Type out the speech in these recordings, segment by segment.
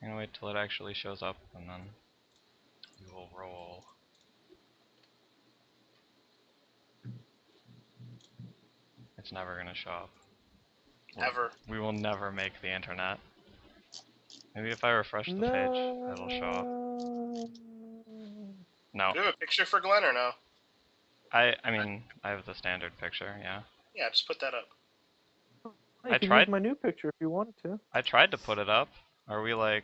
I'm gonna wait till it actually shows up, and then we will roll. It's never gonna show up. Ever. We will never make the internet. Maybe if I refresh the page, it'll show up. No. Do you have a picture for Glenn or no? I mean, I have the standard picture, yeah. Yeah, just put that up. You can use my new picture if you wanted to. I tried to put it up. Are we going?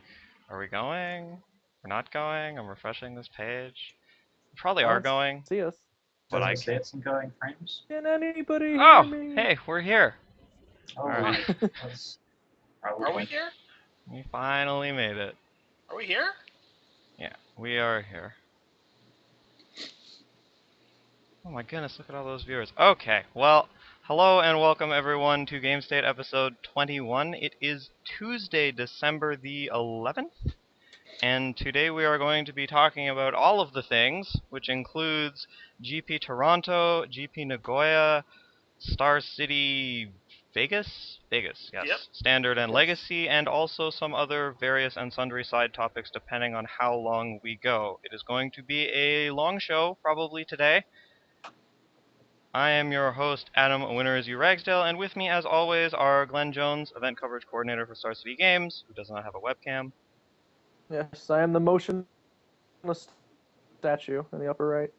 We're not going? I'm refreshing this page. We probably are going. See us. But I say can't. it's incoming frames. Can anybody Oh, hear me? hey, we're here. Oh, Alright. that's Are we here? We finally made it. Are we here? Yeah, we are here. Oh my goodness, look at all those viewers. Okay, well, hello and welcome everyone to Gamestate episode 21. It is Tuesday, December the 11th, and today we are going to be talking about all of the things, which includes GP Toronto, GP Nagoya, Star City Vegas, yes. Yep. Standard and Legacy, and also some other various and sundry side topics depending on how long we go. It is going to be a long show, probably today. I am your host, Adam Winners U. Ragsdale, and with me, as always, are Glenn Jones, event coverage coordinator for Star City Games, who does not have a webcam. Yes, I am the motionless statue in the upper right.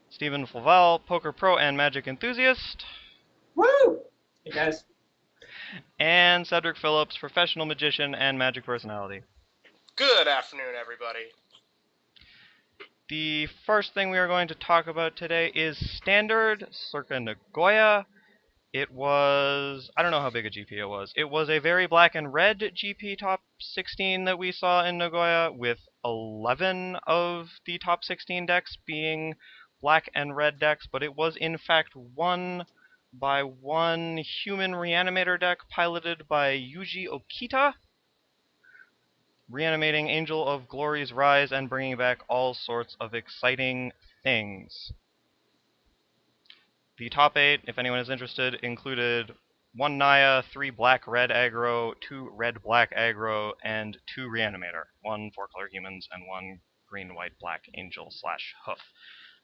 Stephen Flavel, poker pro and magic enthusiast. Woo! Hey guys. And Cedric Phillips, professional magician and magic personality. Good afternoon, everybody. The first thing we are going to talk about today is Standard circa Nagoya. It was, I don't know how big a GP it was. It was a very black and red GP top 16 that we saw in Nagoya, with 11 of the top 16 decks being black and red decks, but it was in fact won by one human reanimator deck piloted by Yuji Okita, reanimating Angel of Glory's Rise and bringing back all sorts of exciting things. The top 8, if anyone is interested, included 1 Naya, 3 black-red aggro, 2 red-black aggro, and 2 reanimator. 1 4-color humans and 1 green-white-black angel/hoof.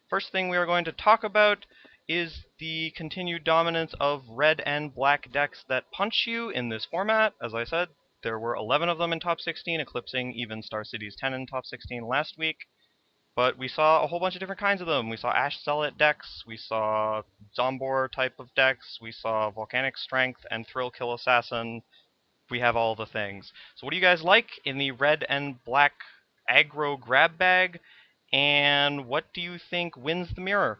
First thing we are going to talk about is the continued dominance of red and black decks that punch you in this format. As I said, there were 11 of them in top 16, eclipsing even Star City's 10 in top 16 last week. But we saw a whole bunch of different kinds of them. We saw Ash Zealot decks, we saw Zombor type of decks, we saw Volcanic Strength and Thrill Kill Assassin. We have all the things. So what do you guys like in the red and black aggro grab bag? And what do you think wins the mirror?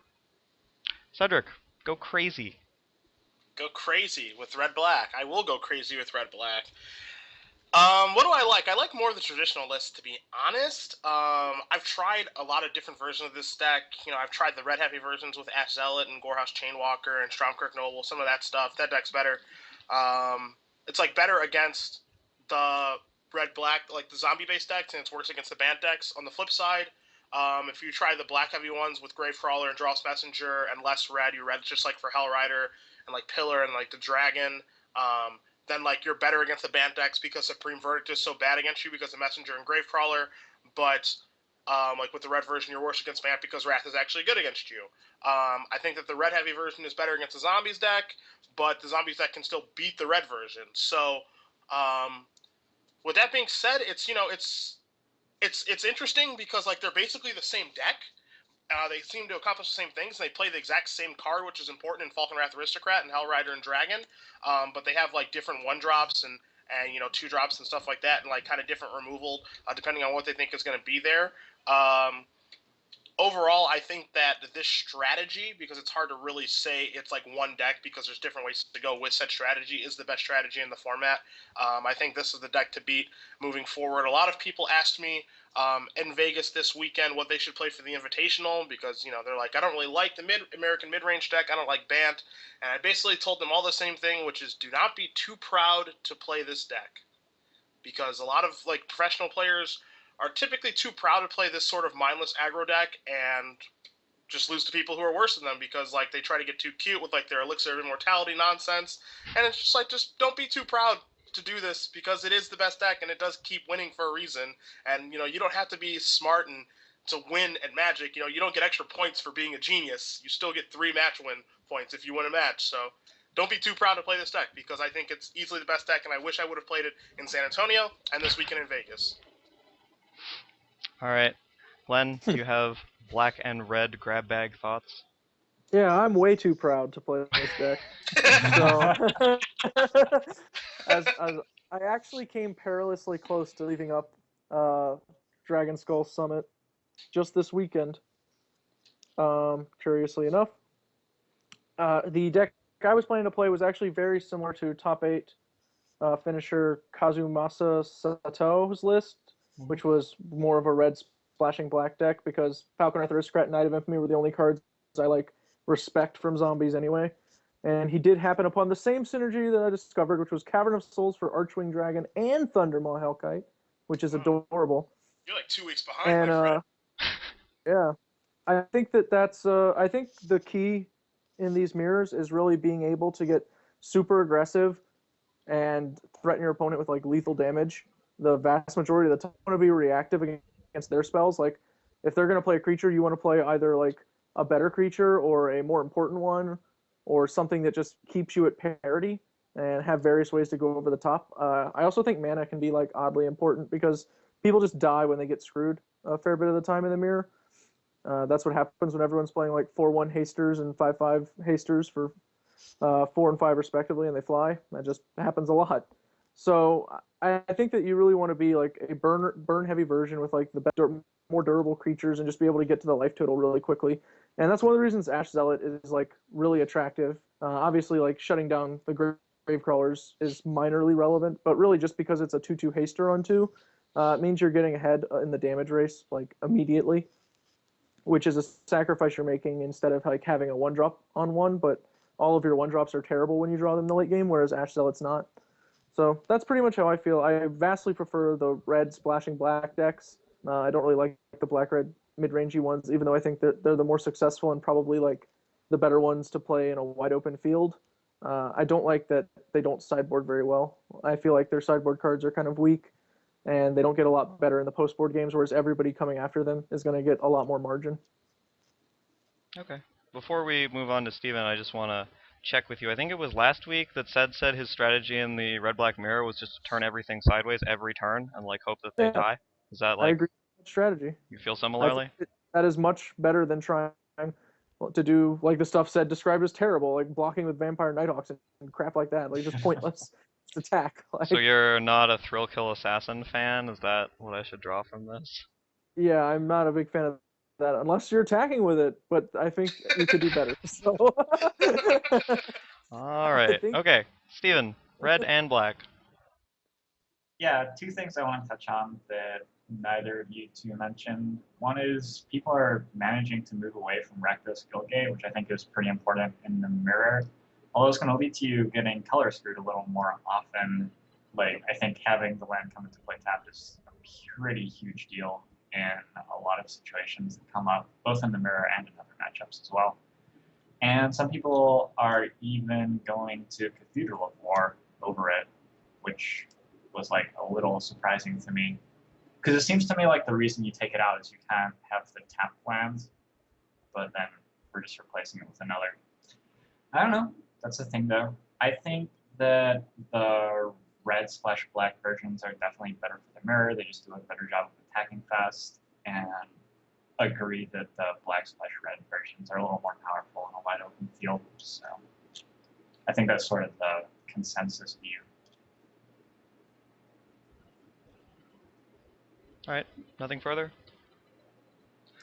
Cedric, go crazy. Go crazy with red-black. I will go crazy with red-black. What do I like? I like more of the traditional list, to be honest. I've tried a lot of different versions of this deck. You know, I've tried the red heavy versions with Ash Zealot and Gorehouse Chainwalker and Stromkirk Noble, some of that stuff. That deck's better. It's like better against the red-black, like the zombie-based decks, and it's worse against the band decks. On the flip side, if you try the black heavy ones with Gravecrawler and Dross Messenger and less red, you red just like for Hellrider and like Pillar and like the Dragon, then like you're better against the band decks because Supreme Verdict is so bad against you because of Messenger and Gravecrawler, but like with the red version, you're worse against Vamp because Wrath is actually good against you. I think that the red heavy version is better against the Zombies deck, but the Zombies deck can still beat the red version. So, with that being said, it's interesting because like they're basically the same deck. They seem to accomplish the same things. They play the exact same card, which is important in Falcon Wrath Aristocrat and Hellrider and Dragon. But they have like different 1-drops and 2-drops and stuff like that, and like kind of different removal depending on what they think is going to be there. Overall, I think that this strategy, because it's hard to really say it's like one deck because there's different ways to go with said strategy, is the best strategy in the format. I think this is the deck to beat moving forward. A lot of people asked me in Vegas this weekend what they should play for the Invitational because, they're like, I don't really like the American mid-range deck. I don't like Bant. And I basically told them all the same thing, which is do not be too proud to play this deck. Because a lot of like professional players are typically too proud to play this sort of mindless aggro deck and just lose to people who are worse than them because like they try to get too cute with like their Elixir of Immortality nonsense, and it's just like, just don't be too proud to do this because it is the best deck and it does keep winning for a reason. And you don't have to be smart and to win at Magic. You don't get extra points for being a genius. You still get 3 match win points if you win a match. So don't be too proud to play this deck because I think it's easily the best deck, and I wish I would have played it in San Antonio and this weekend in Vegas. All right, Glenn, do you have black and red grab bag thoughts? Yeah, I'm way too proud to play this deck. So, as I actually came perilously close to leaving up Dragon Skull Summit just this weekend. Curiously enough, the deck I was planning to play was actually very similar to top 8 finisher Kazumasa Sato's list, which was more of a red splashing black deck because Falcon Earth Aristocrat and Knight of Infamy were the only cards I like respect from zombies anyway. And he did happen upon the same synergy that I discovered, which was Cavern of Souls for Archwing Dragon and Thundermaw Hellkite, which is adorable. You're like 2 weeks behind, my friend. Yeah, I think that's I think the key in these mirrors is really being able to get super aggressive and threaten your opponent with like lethal damage. The vast majority of the time, you want to be reactive against their spells. Like if they're going to play a creature, you want to play either like a better creature or a more important one, or something that just keeps you at parity and have various ways to go over the top. I also think mana can be like oddly important because people just die when they get screwed a fair bit of the time in the mirror. That's what happens when everyone's playing like 4/1 hasters and 5/5 hasters for 4 and 5 respectively, and they fly. That just happens a lot. So I think that you really want to be like a burn heavy version with like the better, more durable creatures and just be able to get to the life total really quickly. And that's one of the reasons Ash Zealot is like really attractive. Obviously, like shutting down the grave crawlers is minorly relevant, but really just because it's a 2/2 haster on 2, it means you're getting ahead in the damage race like immediately, which is a sacrifice you're making instead of like having a 1-drop on 1, but all of your 1-drops are terrible when you draw them in the late game, whereas Ash Zealot's not. So that's pretty much how I feel. I vastly prefer the red splashing black decks. I don't really like the black-red mid-rangey ones, even though I think that they're the more successful and probably like the better ones to play in a wide open field. I don't like that they don't sideboard very well. I feel like their sideboard cards are kind of weak, and they don't get a lot better in the post-board games, whereas everybody coming after them is going to get a lot more margin. Okay. Before we move on to Steven, I just want to check with you. I think it was last week that said his strategy in the red-black mirror was just to turn everything sideways every turn and like hope that they die. Is that like? I agree with that strategy. You feel similarly? That is much better than trying to do like the stuff said described as terrible, like blocking with Vampire Nighthawks and crap like that, like just pointless attack. Like, so you're not a Thrill Kill Assassin fan? Is that what I should draw from this? Yeah, I'm not a big fan of that unless you're attacking with it, but I think you could do better. So. All right. Okay, Steven, red and black. Yeah, 2 things I want to touch on that neither of you 2 mentioned. One is people are managing to move away from Reckless Guildgate, which I think is pretty important in the mirror. Although it's going to lead to you getting color screwed a little more often. Like, I think having the land come into play tapped is a pretty huge deal in a lot of situations that come up, both in the mirror and in other matchups as well. And some people are even going to Cathedral of War over it, which was like a little surprising to me. Because it seems to me like the reason you take it out is you can't have the tap lands, but then we're just replacing it with another. I don't know. That's the thing though. I think that the red/black versions are definitely better for the mirror. They just do a better job of attacking fast, and agree that the black/red versions are a little more powerful in a wide open field. So I think that's sort of the consensus view. All right, nothing further?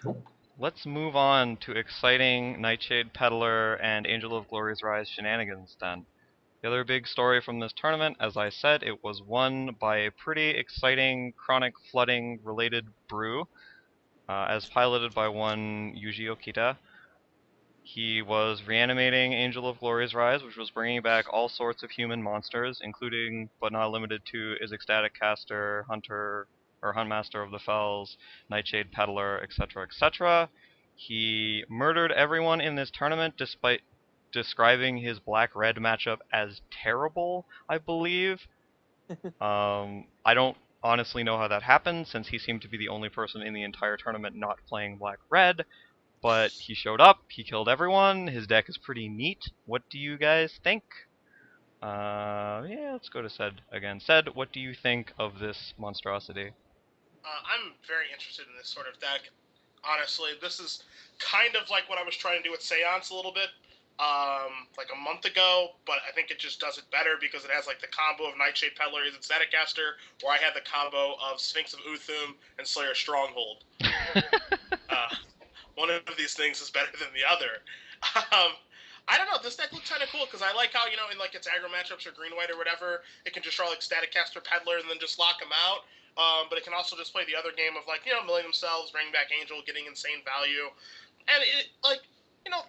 Nope. Let's move on to exciting Nightshade Peddler and Angel of Glory's Rise shenanigans then. The other big story from this tournament, as I said, it was won by a pretty exciting chronic flooding related brew, as piloted by one Yuji Okita. He was reanimating Angel of Glory's Rise, which was bringing back all sorts of human monsters, including, but not limited to, his Ecstatic Caster, Hunter, or Huntmaster of the Fells, Nightshade Peddler, etc., etc. He murdered everyone in this tournament despite describing his black-red matchup as terrible, I believe. I don't honestly know how that happened, since he seemed to be the only person in the entire tournament not playing black-red, but he showed up, he killed everyone, his deck is pretty neat. What do you guys think? Yeah, let's go to Sed again. Sed, what do you think of this monstrosity? I'm very interested in this sort of deck. Honestly, this is kind of like what I was trying to do with Seance a little bit, like a month ago, but I think it just does it better because it has like the combo of Nightshade Peddler and Staticaster, where I had the combo of Sphinx of Uthum and Slayer Stronghold. Uh, One of these things is better than the other. Um, I don't know. This deck looks kind of cool because I like how, in like its aggro matchups or green white or whatever, it can just draw like Staticaster Peddler and then just lock them out. But it can also just play the other game of like milling themselves, bringing back Angel, getting insane value, and it like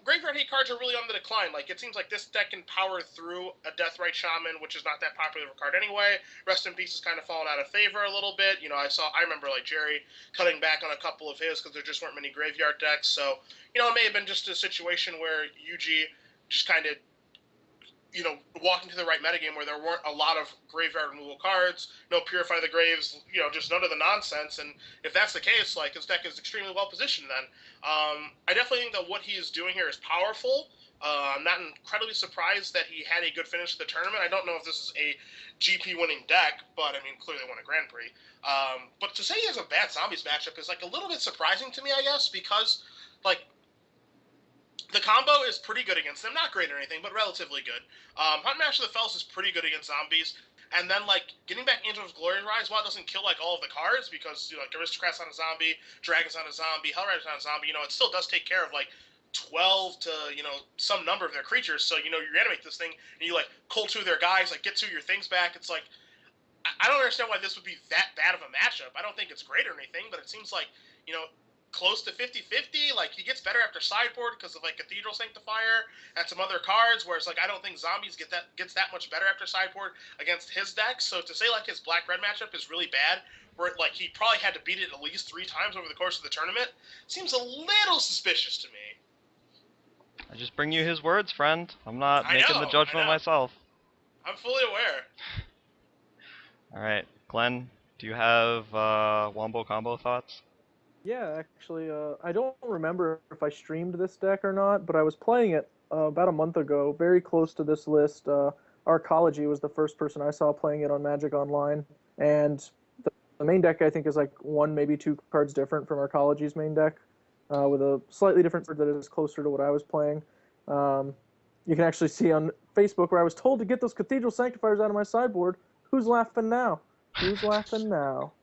graveyard hate cards are really on the decline. Like it seems like this deck can power through a Deathrite Shaman, which is not that popular of a card anyway. Rest in Peace has kind of fallen out of favor a little bit. I remember like Jerry cutting back on a couple of his because there just weren't many graveyard decks. So it may have been just a situation where Yuji just kind of walk into the right metagame where there weren't a lot of graveyard removal cards, no Purify the Graves, just none of the nonsense. And if that's the case, like, his deck is extremely well positioned then. I definitely think that what he is doing here is powerful. I'm not incredibly surprised that he had a good finish to the tournament. I don't know if this is a GP winning deck, but I mean, clearly won a Grand Prix. But to say he has a bad Zombies matchup is like a little bit surprising to me, I guess, because like the combo is pretty good against them. Not great or anything, but relatively good. Hunt Master of the Fells is pretty good against zombies. And then, like, getting back Angel of Glory Rise, while it doesn't kill, like, all of the cards, because, like, Aristocrat's on a zombie, Dragon's on a zombie, Hellrider's on a zombie, it still does take care of, like, 12 to, some number of their creatures. So, you reanimate this thing, and you, like, cull 2 of their guys, like, get 2 of your things back. It's like, I don't understand why this would be that bad of a matchup. I don't think it's great or anything, but it seems like, close to 50-50. Like, he gets better after sideboard because of, like, Cathedral Sanctifier and some other cards, whereas, like, I don't think Zombies gets that much better after sideboard against his deck. So to say, like, his black-red matchup is really bad, where, like, he probably had to beat it at least 3 times over the course of the tournament, seems a little suspicious to me. I just bring you his words, friend. I'm not making the judgment myself. I'm fully aware. Alright, Glenn, do you have Wombo combo thoughts? Yeah, actually, I don't remember if I streamed this deck or not, but I was playing it about a month ago, very close to this list. Arcology was the first person I saw playing it on Magic Online, and the main deck I think is like 1, maybe 2 cards different from Arcology's main deck, with a slightly different card that is closer to what I was playing. You can actually see on Facebook where I was told to get those Cathedral Sanctifiers out of my sideboard. Who's laughing now? Who's laughing now?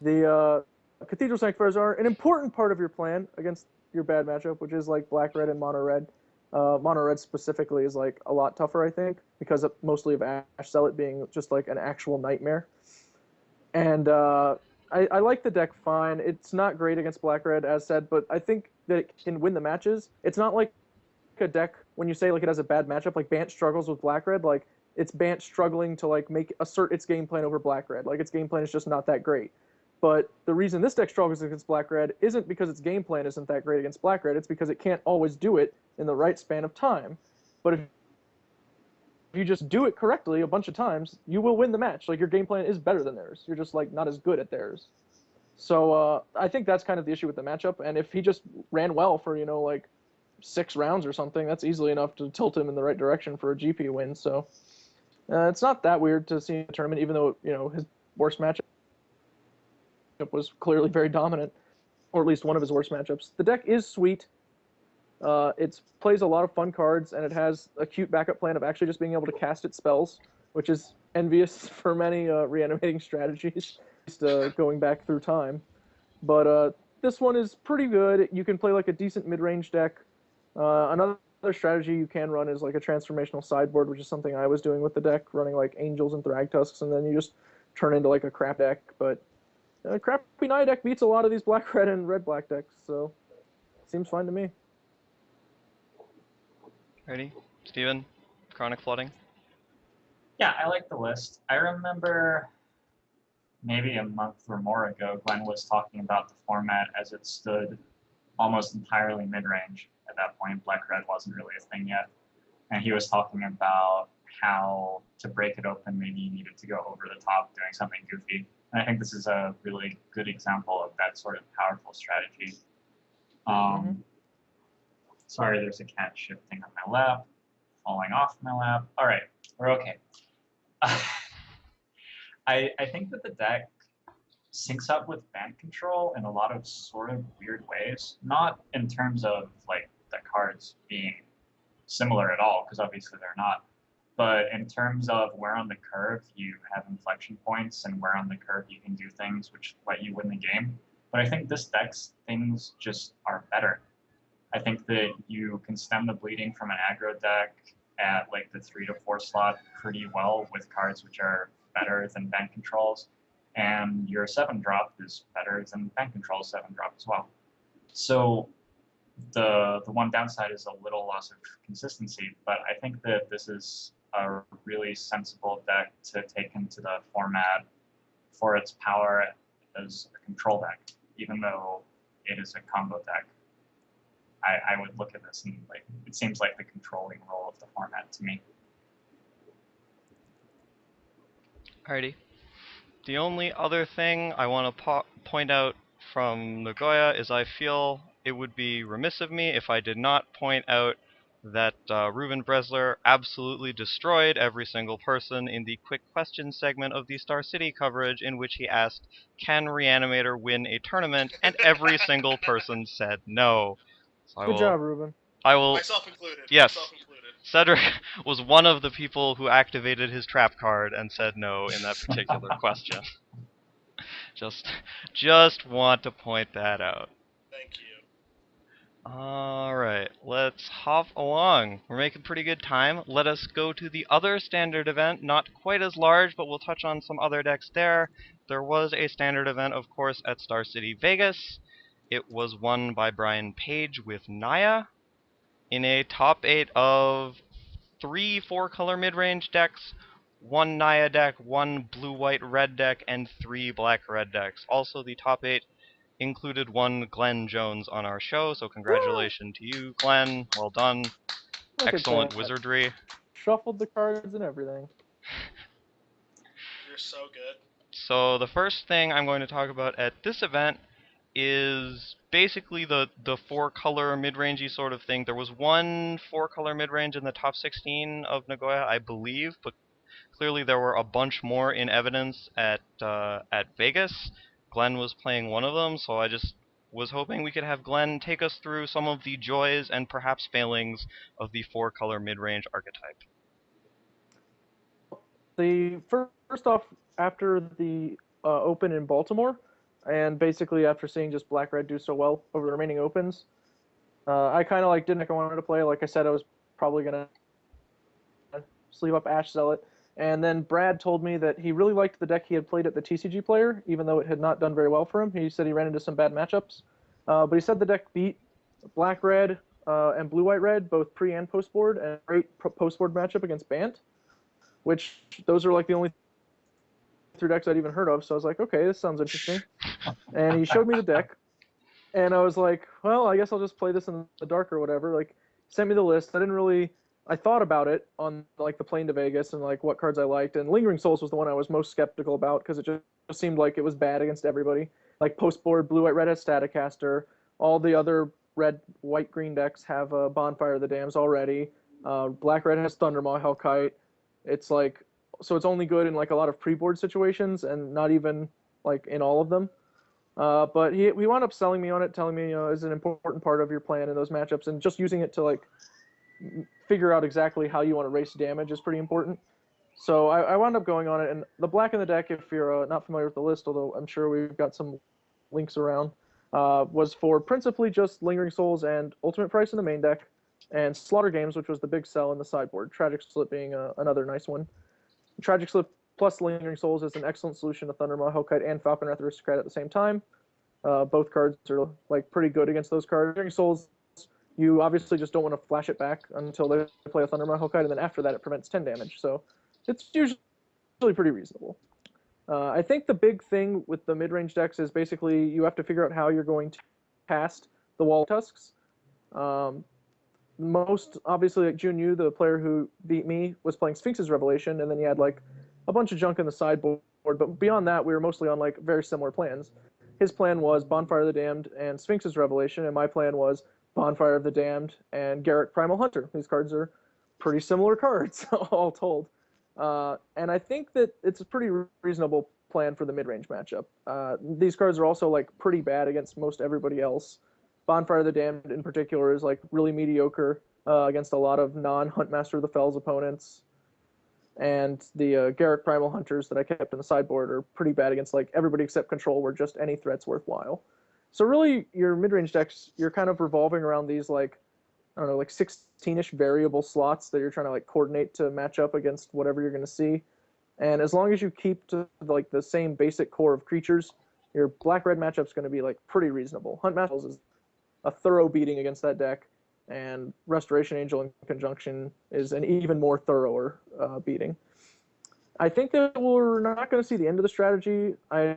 The Cathedral Sanctifiers are an important part of your plan against your bad matchup, which is like black-red and mono-red. Mono-red specifically is like a lot tougher, I think, because of mostly of Ash Zealot being just like an actual nightmare. And I like the deck fine. It's not great against black-red, as said, but I think that it can win the matches. It's not like a deck, when you say like it has a bad matchup, like Bant struggles with black-red, like it's Bant struggling to like assert its game plan over black-red. Like its game plan is just not that great. But the reason this deck struggles against black-red isn't because its game plan isn't that great against black-red, it's because it can't always do it in the right span of time. But if you just do it correctly a bunch of times, you will win the match. Like, your game plan is better than theirs. You're just, like, not as good at theirs. So I think that's kind of the issue with the matchup. And if he just ran well for, like 6 rounds or something, that's easily enough to tilt him in the right direction for a GP win. So it's not that weird to see in the tournament, even though, his worst matchup was clearly very dominant, or at least one of his worst matchups. The deck is sweet. It plays a lot of fun cards, and it has a cute backup plan of actually just being able to cast its spells, which is envious for many reanimating strategies, just going back through time. But this one is pretty good. You can play like a decent mid-range deck. Another strategy you can run is like a transformational sideboard, which is something I was doing with the deck, running like Angels and Thragtusks, and then you just turn into like a crap deck. But crappy Naya deck beats a lot of these black-red and red-black decks, so seems fine to me. Ready? Steven? Chronic Flooding? Yeah, I like the list. I remember maybe a month or more ago, Glenn was talking about the format as it stood almost entirely mid-range at that point. Black-red wasn't really a thing yet. And he was talking about how to break it open, maybe you needed to go over the top doing something goofy. And I think this is a really good example of that sort of powerful strategy. Sorry, there's a cat shifting on my lap, falling off my lap. All right, we're okay. I think that the deck syncs up with band control in a lot of sort of weird ways. Not in terms of like the cards being similar at all, because obviously they're not. But in terms of where on the curve you have inflection points and where on the curve you can do things which let you win the game. But I think this deck's things just are better. I think that you can stem the bleeding from an aggro deck at like the 3 to 4 slot pretty well with cards which are better than band controls. And your 7-drop is better than band control 7-drop as well. So the one downside is a little loss of consistency, but I think that this is a really sensible deck to take into the format for its power as a control deck, even though it is a combo deck. I would look at this and like it seems like the controlling role of the format to me. Alrighty. The only other thing I want to point out from Nagoya is I feel it would be remiss of me if I did not point out that Ruben Bresler absolutely destroyed every single person in the quick question segment of the Star City coverage, in which he asked, "Can Reanimator win a tournament?" And every single person said no. So Good job, Ruben. I will. Myself included. Yes. Myself included. Cedric was one of the people who activated his trap card and said no in that particular question. Just want to point that out. Thank you. Alright, let's hop along. We're making pretty good time. Let us go to the other standard event, not quite as large, but we'll touch on some other decks there. There was a standard event, of course, at Star City Vegas. It was won by Brian Page with Naya in a top 8 of 3 4-color mid-range decks, 1 Naya deck, 1 blue-white-red deck, and 3 black-red decks. Also, the top 8 included 1 Glenn Jones on our show, so congratulations to you, Glenn. Well done. Look Excellent at that. wizardry. Shuffled the cards and everything. You're so good. So the first thing I'm going to talk about at this event is basically the 4-color mid-rangey sort of thing. There was 1 4-color mid-range in the top 16 of Nagoya, I believe, but clearly there were a bunch more in evidence at Vegas. Glenn was playing one of them, so I just was hoping we could have Glenn take us through some of the joys and perhaps failings of the 4-color mid-range archetype. The first off, after the Open in Baltimore, and basically after seeing just Black-Red do so well over the remaining Opens, I kind of like didn't think I wanted to play. Like I said, I was probably going to sleeve up Ash Zealot. And then Brad told me that he really liked the deck he had played at the TCG Player, even though it had not done very well for him. He said he ran into some bad matchups. But he said the deck beat Black-Red and Blue-White-Red, both pre- and post-board, and a great post-board matchup against Bant, which those are like the only 3 decks I'd even heard of. So I was like, okay, this sounds interesting. And he showed me the deck, and I was like, well, I guess I'll just play this in the dark or whatever. Like, sent me the list. I thought about it on like the plane to Vegas and like what cards I liked, and Lingering Souls was the one I was most skeptical about because it just seemed like it was bad against everybody. Like post-board, Blue-White-Red has Staticaster. All the other red, white, green decks have Bonfire of the Dams already. Black-Red has Thundermaw, Hellkite. It's like, so it's only good in like a lot of pre-board situations and not even like in all of them. But he wound up selling me on it, telling me is an important part of your plan in those matchups, and just using it to like figure out exactly how you want to race damage is pretty important. So I wound up going on it, and the black in the deck, if you're not familiar with the list, although I'm sure we've got some links around, was for principally just Lingering Souls and Ultimate Price in the main deck, and Slaughter Games, which was the big sell in the sideboard, Tragic Slip being another nice one. Tragic Slip plus Lingering Souls is an excellent solution to Thundermaw, Hellkite, and Falcon Wrath Aristocrat at the same time. Both cards are like pretty good against those cards. Lingering Souls, you obviously just don't want to flash it back until they play a Thundermaw Hellkite, and then after that it prevents 10 damage. So it's usually pretty reasonable. I think the big thing with the mid-range decks is basically you have to figure out how you're going to cast the Wall Tusks. most obviously, like Jun Yu, the player who beat me, was playing Sphinx's Revelation, and then he had like a bunch of junk in the sideboard. But beyond that, we were mostly on like very similar plans. His plan was Bonfire of the Damned and Sphinx's Revelation, and my plan was Bonfire of the Damned and Garruk Primal Hunter. These cards are pretty similar cards, all told. And I think that it's a pretty reasonable plan for the mid-range matchup. These cards are also like pretty bad against most everybody else. Bonfire of the Damned in particular is like really mediocre against a lot of non-Huntmaster of the Fells opponents. And the Garruk Primal Hunters that I kept in the sideboard are pretty bad against like everybody except Control, where just any threat's worthwhile. So really, your mid-range decks, you're kind of revolving around these like, I don't know, like 16-ish variable slots that you're trying to like coordinate to match up against whatever you're going to see. And as long as you keep to like the same basic core of creatures, your black-red matchup's going to be like pretty reasonable. Huntmasters is a thorough beating against that deck, and Restoration Angel in conjunction is an even more thorougher beating. I think that we're not going to see the end of the strategy. I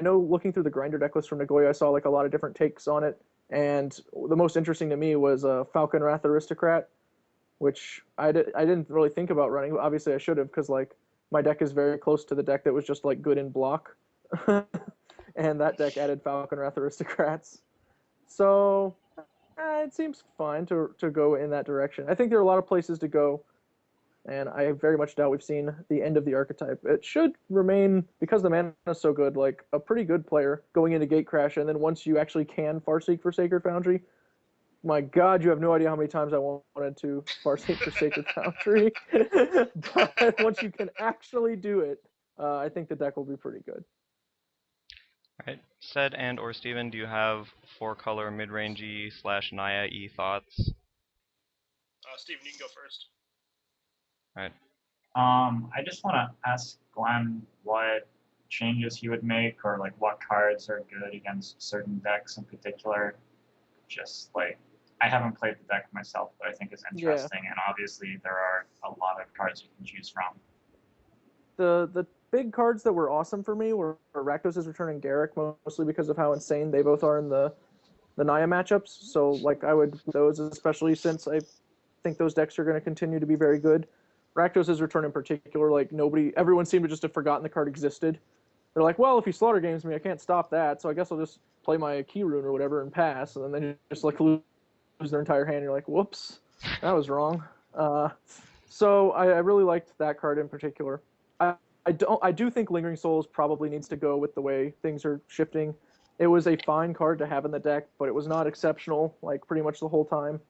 know looking through the Grinder deck list from Nagoya, I saw like a lot of different takes on it, and the most interesting to me was Falcon Wrath Aristocrat, which I didn't really think about running. Obviously, I should have, because like my deck is very close to the deck that was just like good in block, and that deck added Falcon Wrath Aristocrats. So it seems fine to go in that direction. I think there are a lot of places to go, and I very much doubt we've seen the end of the archetype. It should remain, because the mana is so good, like a pretty good player going into Gatecrash, and then once you actually can Farseek for Sacred Foundry, my God, you have no idea how many times I wanted to Farseek for Sacred Foundry. But once you can actually do it, I think the deck will be pretty good. All right, Sed and or Steven, do you have 4-color mid-rangey / Naya-y thoughts? Steven, you can go first. All right. I just want to ask Glenn what changes he would make, or like what cards are good against certain decks in particular. Just like, I haven't played the deck myself, but I think it's interesting, and obviously there are a lot of cards you can choose from. The big cards that were awesome for me were Rakdos' Return and Garruk, mostly because of how insane they both are in the Naya matchups. So like I would those, especially since I think those decks are going to continue to be very good. Rakdos' Return in particular, like everyone seemed to just have forgotten the card existed. They're like, well, if he Slaughter Games me, I can't stop that, so I guess I'll just play my Key Rune or whatever and pass, and then they just like lose their entire hand. And you're like, whoops, that was wrong. So I really liked that card in particular. I do think Lingering Souls probably needs to go with the way things are shifting. It was a fine card to have in the deck, but it was not exceptional like pretty much the whole time.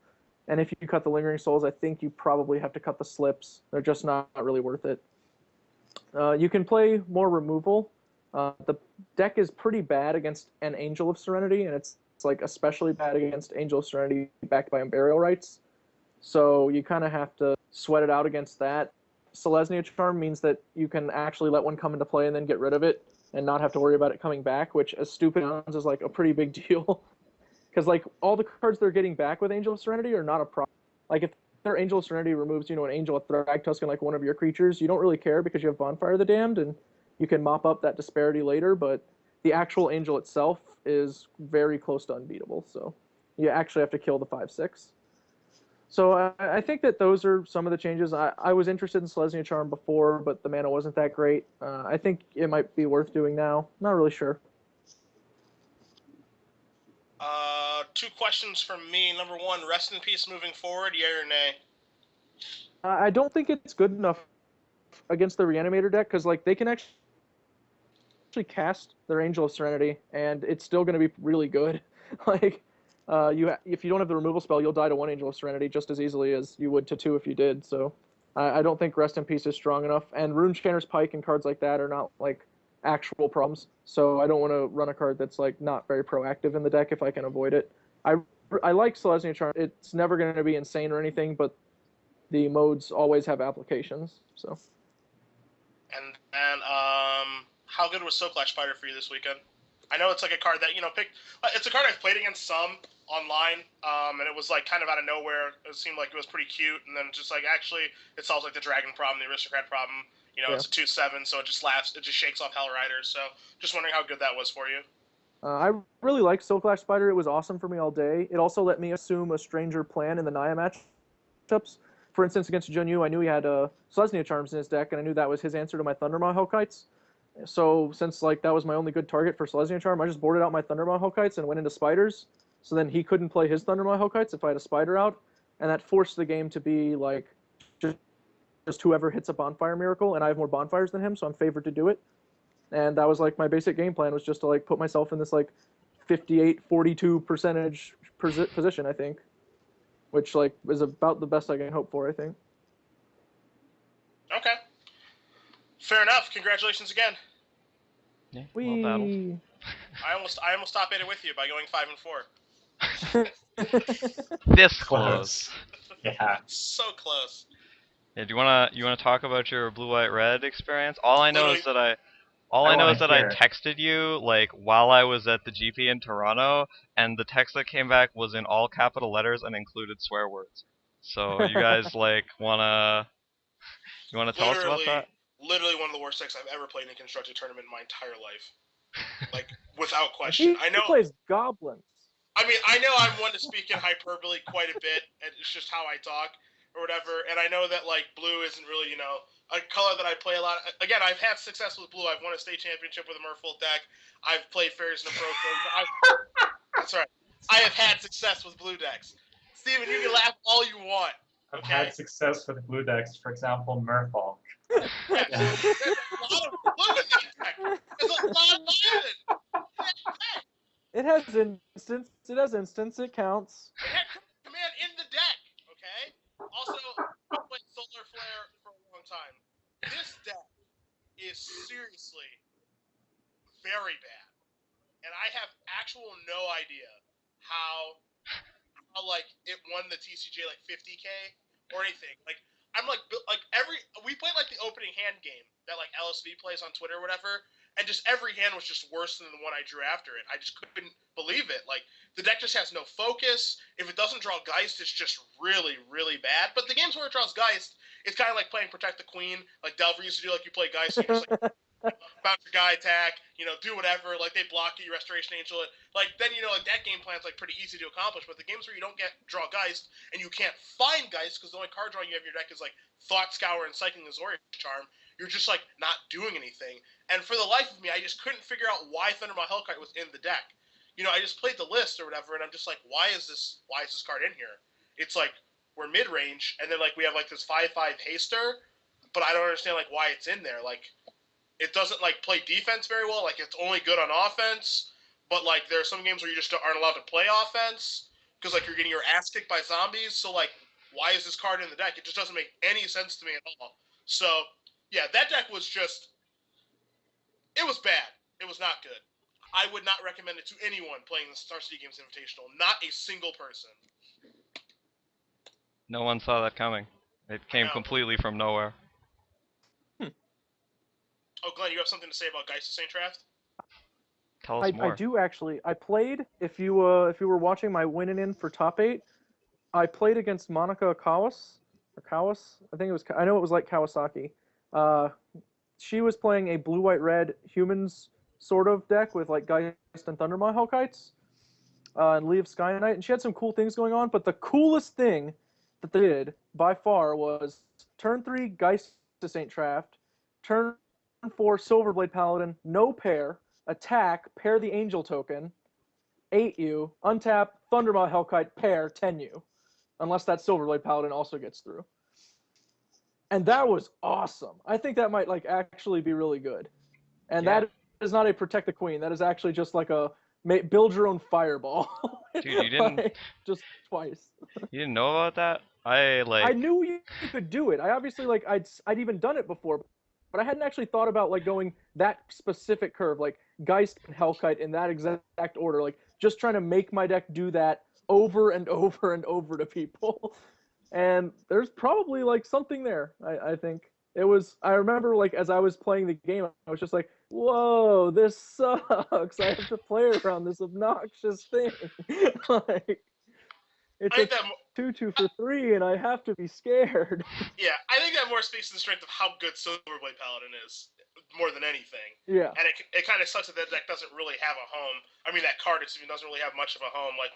And if you cut the Lingering Souls, I think you probably have to cut the Slips. They're just not really worth it. You can play more removal. The deck is pretty bad against an Angel of Serenity, and it's like especially bad against Angel of Serenity backed by Unburial Rights. So you kind of have to sweat it out against that. Selesnya Charm means that you can actually let one come into play and then get rid of it and not have to worry about it coming back, which, as stupid as it sounds, is like a pretty big deal. Because like all the cards they're getting back with Angel of Serenity are not a problem. Like if their Angel of Serenity removes, an Angel of Thragtusk and like one of your creatures, you don't really care because you have Bonfire of the Damned and you can mop up that disparity later. But the actual Angel itself is very close to unbeatable. So you actually have to kill the 5/6. So I think that those are some of the changes. I was interested in Selesnya Charm before, but the mana wasn't that great. I think it might be worth doing now. Not really sure. 2 questions from me. Number 1, rest in peace moving forward, yay or nay? I don't think it's good enough against the Reanimator deck, because like they can actually cast their Angel of Serenity, and it's still going to be really good. Like, if you don't have the removal spell, you'll die to 1 Angel of Serenity just as easily as you would to 2 if you did. So I don't think Rest in Peace is strong enough. And Runechanter's Pike and cards like that are not like actual problems. So I don't want to run a card that's like not very proactive in the deck if I can avoid it. I like Selesnya Charm. It's never going to be insane or anything, but the modes always have applications. So. And then, how good was Soulclash Spider for you this weekend? I know it's like a card that, it's a card I've played against some online, and it was like kind of out of nowhere. It seemed like it was pretty cute, and then just like actually it solves like the Dragon problem, the Aristocrat problem. It's a 2/7, so it just shakes off Hell Riders. So just wondering how good that was for you. I really liked Soulclash Spider. It was awesome for me all day. It also let me assume a Stranger Plan in the Naya matchup, matchups. For instance, against Junyu, I knew he had Selesnya Charms in his deck, and I knew that was his answer to my Thundermaw Hellkites. So since like that was my only good target for Selesnya Charm, I just boarded out my Thundermaw Hellkites and went into Spiders. So then he couldn't play his Thundermaw Hellkites if I had a Spider out, and that forced the game to be like just whoever hits a Bonfire Miracle, and I have more Bonfires than him, so I'm favored to do it. And that was like my basic game plan, was just to like put myself in this like 58-42 percentage position, I think, which like is about the best I can hope for, I think. Okay. Fair enough. Congratulations again. Yeah, well battled. I almost top 8 it with you by going 5-4. This close. Yeah. So close. Yeah, do you wanna talk about your blue white red experience? All I know is that I hear. texted you like while I was at the GP in Toronto, and the text that came back was in all capital letters and included swear words. So you guys like wanna tell us about that? Literally one of the worst decks I've ever played in a constructed tournament in my entire life. Like, without question. I know. He plays goblins. I mean, I know I'm one to speak in hyperbole quite a bit, and it's just how I talk or whatever. And I know that like blue isn't really, a color that I play a lot. Again, I've had success with blue. I've won a state championship with a Merfolk deck. I've played fairies and a pro. That's right. I have had success with blue decks. Steven, you can laugh all you want. I've had success with blue decks, for example, Merfolk. Yes. There's a lot of blue in that deck. There's a lot of it. It has instance. It counts. It had command in the deck, okay? Also, I played Solar Flare for a long time. This deck is seriously very bad. And I have actual no idea how like it won the TCJ like 50K or anything. Like I'm like we played like the opening hand game that like LSV plays on Twitter or whatever, and just every hand was just worse than the one I drew after it. I just couldn't believe it. Like the deck just has no focus. If it doesn't draw Geist, it's just really, really bad. But the games where it draws Geist, it's kind of like playing Protect the Queen, like Delver used to do. Like you play Geist, and you just like bounce your guy attack, do whatever. Like they block you, Restoration Angel it. Like then like that game plan's like pretty easy to accomplish. But the games where you don't draw Geist and you can't find Geist because the only card drawing you have in your deck is like Thought Scour and Cycling Azorius Charm, you're just like not doing anything. And for the life of me, I just couldn't figure out why Thundermaw Hellkite was in the deck. I just played the list or whatever, and I'm just like, why is this card in here? It's like we're mid range, and then like we have like this 5/5 haster, but I don't understand like why it's in there. Like it doesn't like play defense very well. Like it's only good on offense, but like there are some games where you just aren't allowed to play offense because like you're getting your ass kicked by zombies. So like, why is this card in the deck? It just doesn't make any sense to me at all. So yeah, that deck was it was bad. It was not good. I would not recommend it to anyone playing the Star City Games Invitational. Not a single person. No one saw that coming. It came completely from nowhere. Oh, Glenn, you have something to say about Geist of St. Traft? Tell us more. I do actually. I played. If you were watching my winning in for top 8, I played against Monica Kawas. I think it was. I know it was like Kawasaki. She was playing a blue-white-red humans sort of deck with like Geist and Thundermaw Hellkites and Lee of Sky Knight, and she had some cool things going on. But the coolest thing that they did by far was turn 3 Geist to St. Traft, turn 4 Silverblade Paladin, no pair, attack, pair the Angel token, 8U, untap, Thundermaw Hellkite, pair, 10U, unless that Silverblade Paladin also gets through. And that was awesome. I think that might like actually be really good. And that is not a Protect the Queen. That is actually just like a build your own fireball. Dude, you didn't like, just twice. You didn't know about that? I knew you could do it. I obviously like I'd even done it before, but I hadn't actually thought about like going that specific curve, like Geist and Hellkite in that exact order, like just trying to make my deck do that over and over and over to people. And there's probably like something there. I think it was. I remember like as I was playing the game, I was just like, "Whoa, this sucks! I have to play around this obnoxious thing." Like, it's a 2/2 for 3, and I have to be scared. Yeah, I think that more speaks to the strength of how good Silverblade Paladin is. more than anything. Yeah. And it kind of sucks that deck doesn't really have a home. I mean, that card doesn't really have much of a home. Like,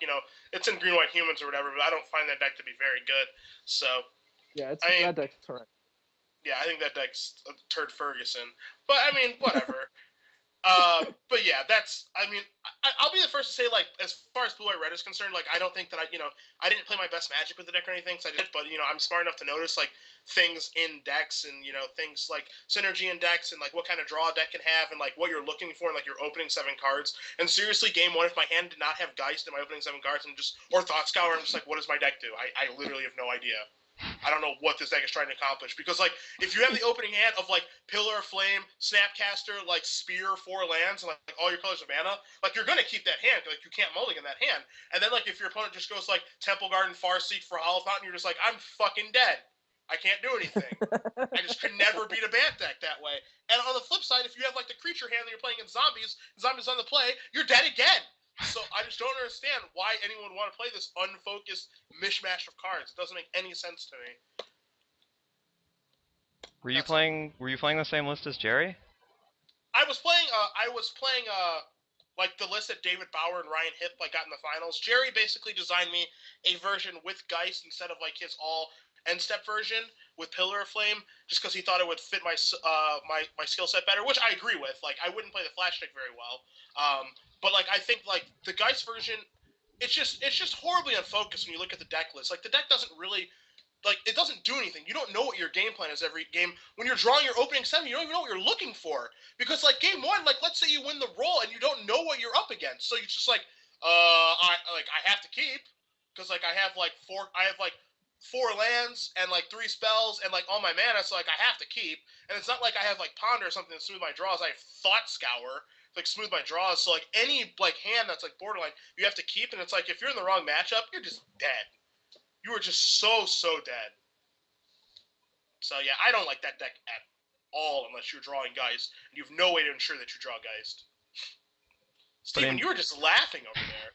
it's in green-white humans or whatever, but I don't find that deck to be very good. So, Yeah, I mean, that deck's horrendous. yeah, I think that deck's a turd Ferguson. But, I mean, whatever. But yeah, I'll be the first to say, like, as far as Blue-White Red is concerned, like, I don't think that I didn't play my best Magic with the deck or anything, so I did, but, I'm smart enough to notice, like, things in decks and, things like synergy in decks and, like, what kind of draw a deck can have and, like, what you're looking for in, like, your opening 7 cards. And seriously, game 1, if my hand did not have Geist in my opening 7 cards or Thought Scour, I'm just like, what does my deck do? I literally have no idea. I don't know what this deck is trying to accomplish. Because, like, if you have the opening hand of, like, Pillar of Flame, Snapcaster, like, Spear, 4 lands, and, like, all your colors of mana, like, you're going to keep that hand. Like, you can't mulligan that hand. And then, like, if your opponent just goes, like, Temple Garden, Farseek for Hollow Fountain, you're just like, I'm fucking dead. I can't do anything. I just could never beat a Bant deck that way. And on the flip side, if you have, like, the creature hand that you're playing in zombies on the play, you're dead again. So I just don't understand why anyone would want to play this unfocused mishmash of cards. It doesn't make any sense to me. Were you playing the same list as Jerry? I was playing like the list that David Bauer and Ryan Hipp got in the finals. Jerry basically designed me a version with Geist instead of like his all end step version with Pillar of Flame, just because he thought it would fit my my skill set better, which I agree with. Like, I wouldn't play the flash stick very well. But like, I think like the Geist version, it's just horribly unfocused when you look at the deck list. Like, the deck doesn't really, like, it doesn't do anything. You don't know what your game plan is every game. When you're drawing your opening 7, you don't even know what you're looking for. Because like game 1, like, let's say you win the roll and you don't know what you're up against, so you're just like, I have to keep, because like I have like 4 lands and like 3 spells and like all my mana, so like I have to keep. And it's not like I have like Ponder or something to smooth my draws. I have Thought Scour to, like, smooth my draws. So like any like hand that's like borderline, you have to keep. And it's like, if you're in the wrong matchup, you're just dead. You are just so dead. So yeah, I don't like that deck at all unless you're drawing Geist, and you have no way to ensure that you draw Geist. Steven, you were just laughing over there.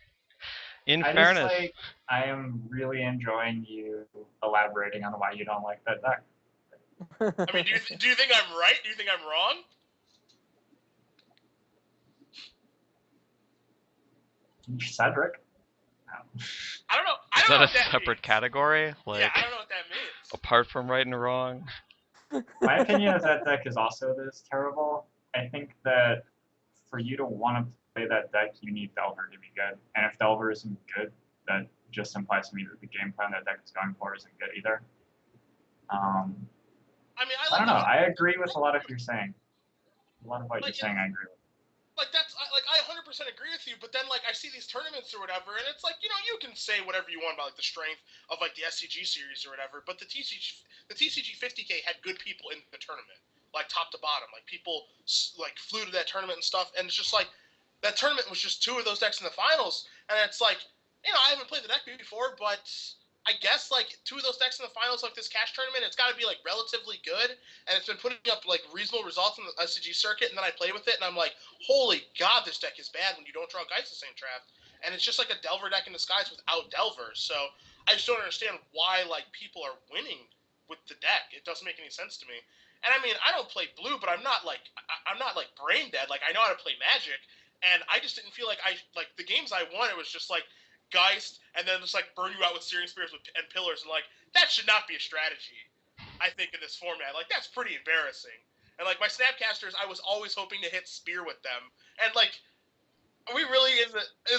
In fairness, I am really enjoying you elaborating on why you don't like that deck. I mean, do you think I'm right? Do you think I'm wrong? Cedric? No. I don't know. Is that a separate category? Like, yeah, I don't know what that means. Apart from right and wrong? My opinion is that deck is also this terrible. I think that for you to want to play that deck, you need Delver to be good. And if Delver isn't good, that just implies to me that the game plan that deck is going for isn't good either. I mean, I don't know. I agree with a lot of what you're saying. A lot of what you're saying, I agree with. Like, I 100% agree with you, but then, like, I see these tournaments or whatever, and it's like, you can say whatever you want about, like, the strength of, like, the SCG series or whatever, but the TCG 50K had good people in the tournament, like, top to bottom. Like, people, like, flew to that tournament and stuff, and it's just like, that tournament was just 2 of those decks in the finals, and it's like, I haven't played the deck before, but I guess, like, 2 of those decks in the finals, like, this cash tournament, it's got to be, like, relatively good, and it's been putting up, like, reasonable results in the SCG circuit, and then I play with it, and I'm like, holy god, this deck is bad when you don't draw Geist the same draft. And it's just like a Delver deck in disguise without Delver, so I just don't understand why, like, people are winning with the deck. It doesn't make any sense to me. And I mean, I don't play Blue, but I'm not brain dead. Like, I know how to play Magic, and I just didn't feel like the games I won, it was just like Geist, and then just like burn you out with Searing Spears and Pillars, and like, that should not be a strategy, I think, in this format. Like, that's pretty embarrassing. And like, my Snapcasters, I was always hoping to hit Spear with them, and like, are we really is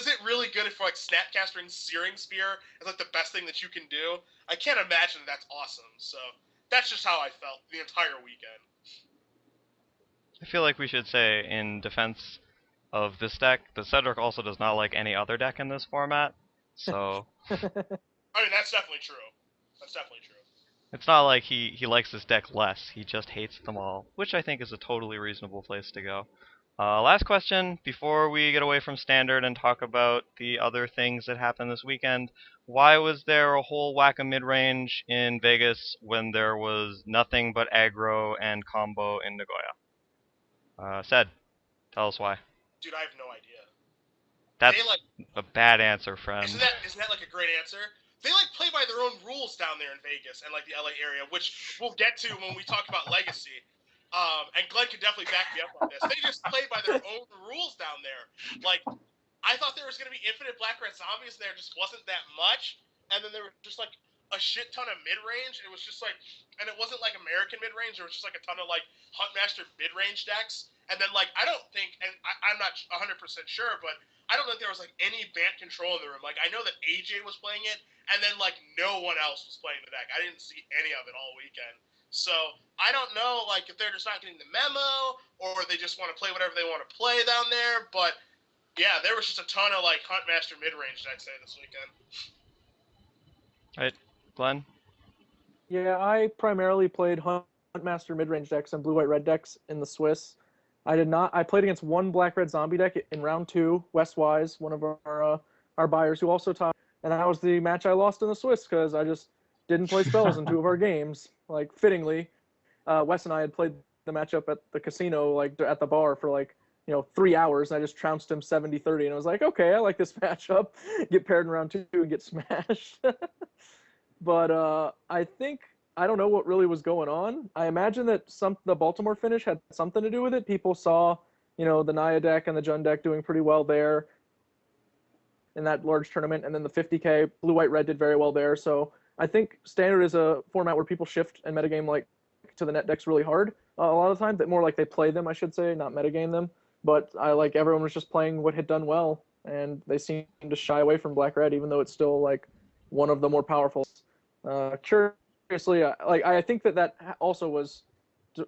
it really good if like Snapcaster and Searing Spear is like the best thing that you can do? I can't imagine that's awesome. So that's just how I felt the entire weekend. I feel like we should say, in defense of this deck, that Cedric also does not like any other deck in this format. So I mean, that's definitely true. That's definitely true. It's not like he likes this deck less. He just hates them all, which I think is a totally reasonable place to go. Last question before we get away from Standard and talk about the other things that happened this weekend. Why was there a whole whack of mid-range in Vegas when there was nothing but aggro and combo in Nagoya? Ced, tell us why. Dude, I have no idea. That's a bad answer, friend. Isn't that like a great answer? They like play by their own rules down there in Vegas and like the LA area, which we'll get to when we talk about Legacy. And Glenn could definitely back me up on this. They just played by their own rules down there. Like, I thought there was going to be infinite black red zombies. There just wasn't that much. And then there was just like a shit ton of mid range. It was just like, and it wasn't like American mid range. There was just like a ton of like Huntmaster mid range decks. And then like I don't think, and I'm not 100% sure, but I don't think there was like any band control in the room. Like I know that AJ was playing it, and then like no one else was playing the deck. I didn't see any of it all weekend. So I don't know, like if they're just not getting the memo, or they just want to play whatever they want to play down there. But yeah, there was just a ton of like Huntmaster mid range decks there this weekend. Right, Glenn? Yeah, I primarily played Huntmaster mid-range decks and blue-white-red decks in the Swiss. I did not. I played against one black-red zombie deck in round 2, West Wise, one of our buyers who also tied, and that was the match I lost in the Swiss because I just didn't play spells in 2 of our games. Like fittingly, Wes and I had played the matchup at the casino, like at the bar for like 3 hours, and I just trounced him 70-30, and I was like, okay, I like this matchup. Get paired in round 2 and get smashed. But I don't know what really was going on. I imagine that the Baltimore finish had something to do with it. People saw, the Naya deck and the Jund deck doing pretty well there in that large tournament, and then the 50K blue, white, red did very well there. So I think standard is a format where people shift and metagame like to the net decks really hard a lot of the time. That more like they play them, I should say, not metagame them. But I like everyone was just playing what had done well, and they seemed to shy away from black red, even though it's still like one of the more powerful. Curiously, I think that also was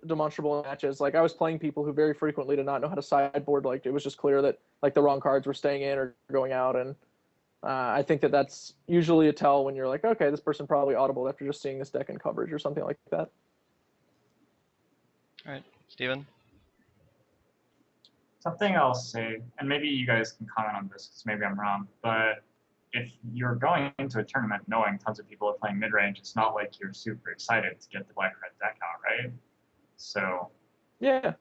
demonstrable in matches. Like I was playing people who very frequently did not know how to sideboard. Like it was just clear that like the wrong cards were staying in or going out, and I think that that's usually a tell when you're like, okay, this person probably audible after just seeing this deck in coverage or something like that. All right, Steven? Something I'll say, and maybe you guys can comment on this because maybe I'm wrong, but if you're going into a tournament knowing tons of people are playing mid-range, it's not like you're super excited to get the black-red deck out, right? So yeah,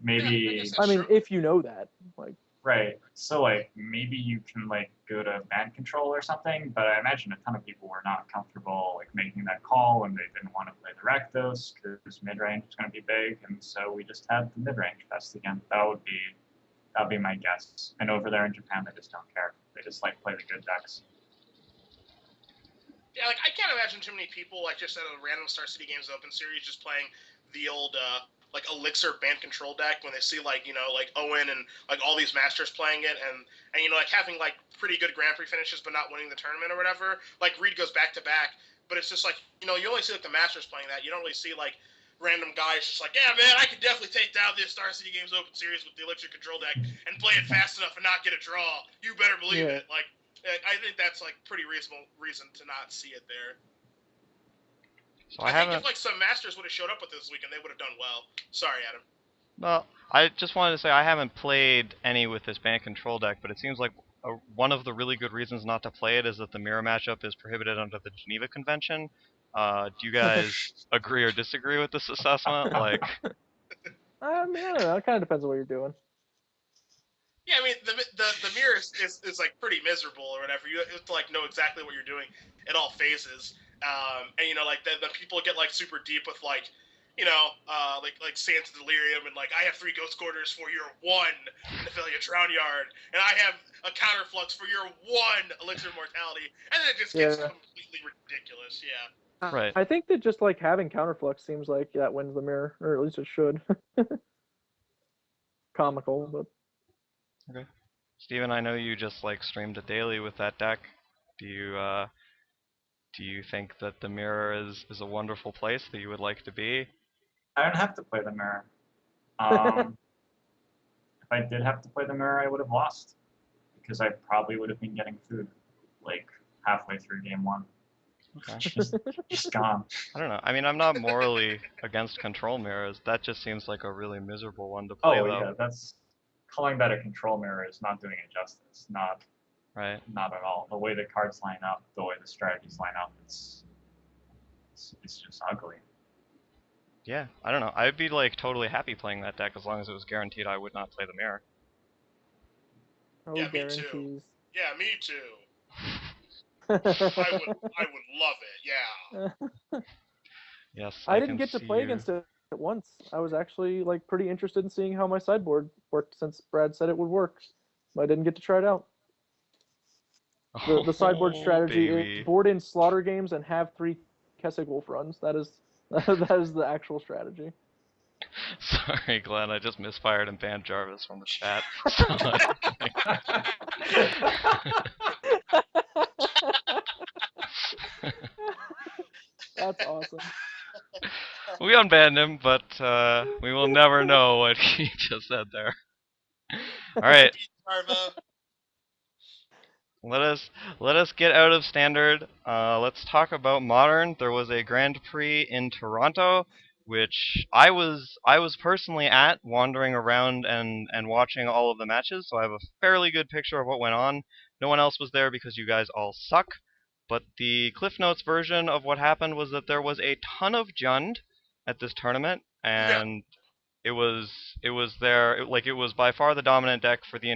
maybe... I mean, if you know that. Like. Right. So, like, maybe you can, like, go to band control or something, but I imagine a ton of people were not comfortable, like, making that call when they didn't want to play the Rakdos because mid-range is going to be big, and so we just had the mid-range fest again. That'd be my guess. And over there in Japan, they just don't care. They just, like, play the good decks. Yeah, like, I can't imagine too many people, like, just at a random Star City Games Open series just playing the old, like Elixir band control deck when they see like like Owen and like all these masters playing it and like having like pretty good Grand Prix finishes but not winning the tournament or whatever. Like Reed goes back to back, but it's just like you only see like the masters playing that. You don't really see like random guys just like, yeah man, I could definitely take down this Star City Games Open series with the Elixir control deck and play it fast enough and not get a draw. You better believe it. Like I think that's like pretty reasonable reason to not see it there. So I think if like some masters would have showed up with this weekend, they would have done well. Sorry, Adam. Well, I just wanted to say I haven't played any with this band control deck, but it seems like one of the really good reasons not to play it is that the mirror matchup is prohibited under the Geneva Convention. Do you guys agree or disagree with this assessment? Like, I mean, I don't know. It kind of depends on what you're doing. Yeah, I mean the mirror is like pretty miserable or whatever. You have to like know exactly what you're doing at all phases. And like the people get like super deep with like like Sands Delirium and like I have 3 Ghost Quarters for your 1 Nephilia Drown Yard, and I have a Counterflux for your 1 Elixir Mortality, and then it just gets completely ridiculous. Yeah. right. I think that just like having Counterflux seems like that wins the mirror, or at least it should. Comical, but. Okay. Steven, I know you just like streamed it daily with that deck. Do you think that the mirror is a wonderful place that you would like to be? I don't have to play the mirror. If I did have to play the mirror, I would have lost because I probably would have been getting food like halfway through game 1. Okay. Just gone. I don't know. I mean, I'm not morally against control mirrors. That just seems like a really miserable one to play, though. Yeah, that's calling that a control mirror is not doing it justice. Not at all. The way the cards line up, the way the strategies line up, it's just ugly. Yeah, I don't know. I'd be like totally happy playing that deck as long as it was guaranteed I would not play the mirror. Oh, yeah, guarantees. me too. Yeah, me too. I would love it. Yeah. Yes. I didn't get to play against it at once. I was actually like pretty interested in seeing how my sideboard worked since Brad said it would work. But I didn't get to try it out. The sideboard Oh, strategy is baby. board in slaughter games and have 3 Kessig Wolf runs. That is that is the actual strategy. Sorry, Glenn, I just misfired and banned Jarvis from the chat. So That's awesome. we unbanned him, but we will never know what he just said there. Alright, Arvo. let us get out of standard. Let's talk about modern. There was a Grand Prix in Toronto, which I was personally at, wandering around and watching all of the matches. So I have a fairly good picture of what went on. No one else was there because you guys all suck. But the Cliff Notes version of what happened was that there was a ton of Jund at this tournament, Yeah. and it was by far the dominant deck for the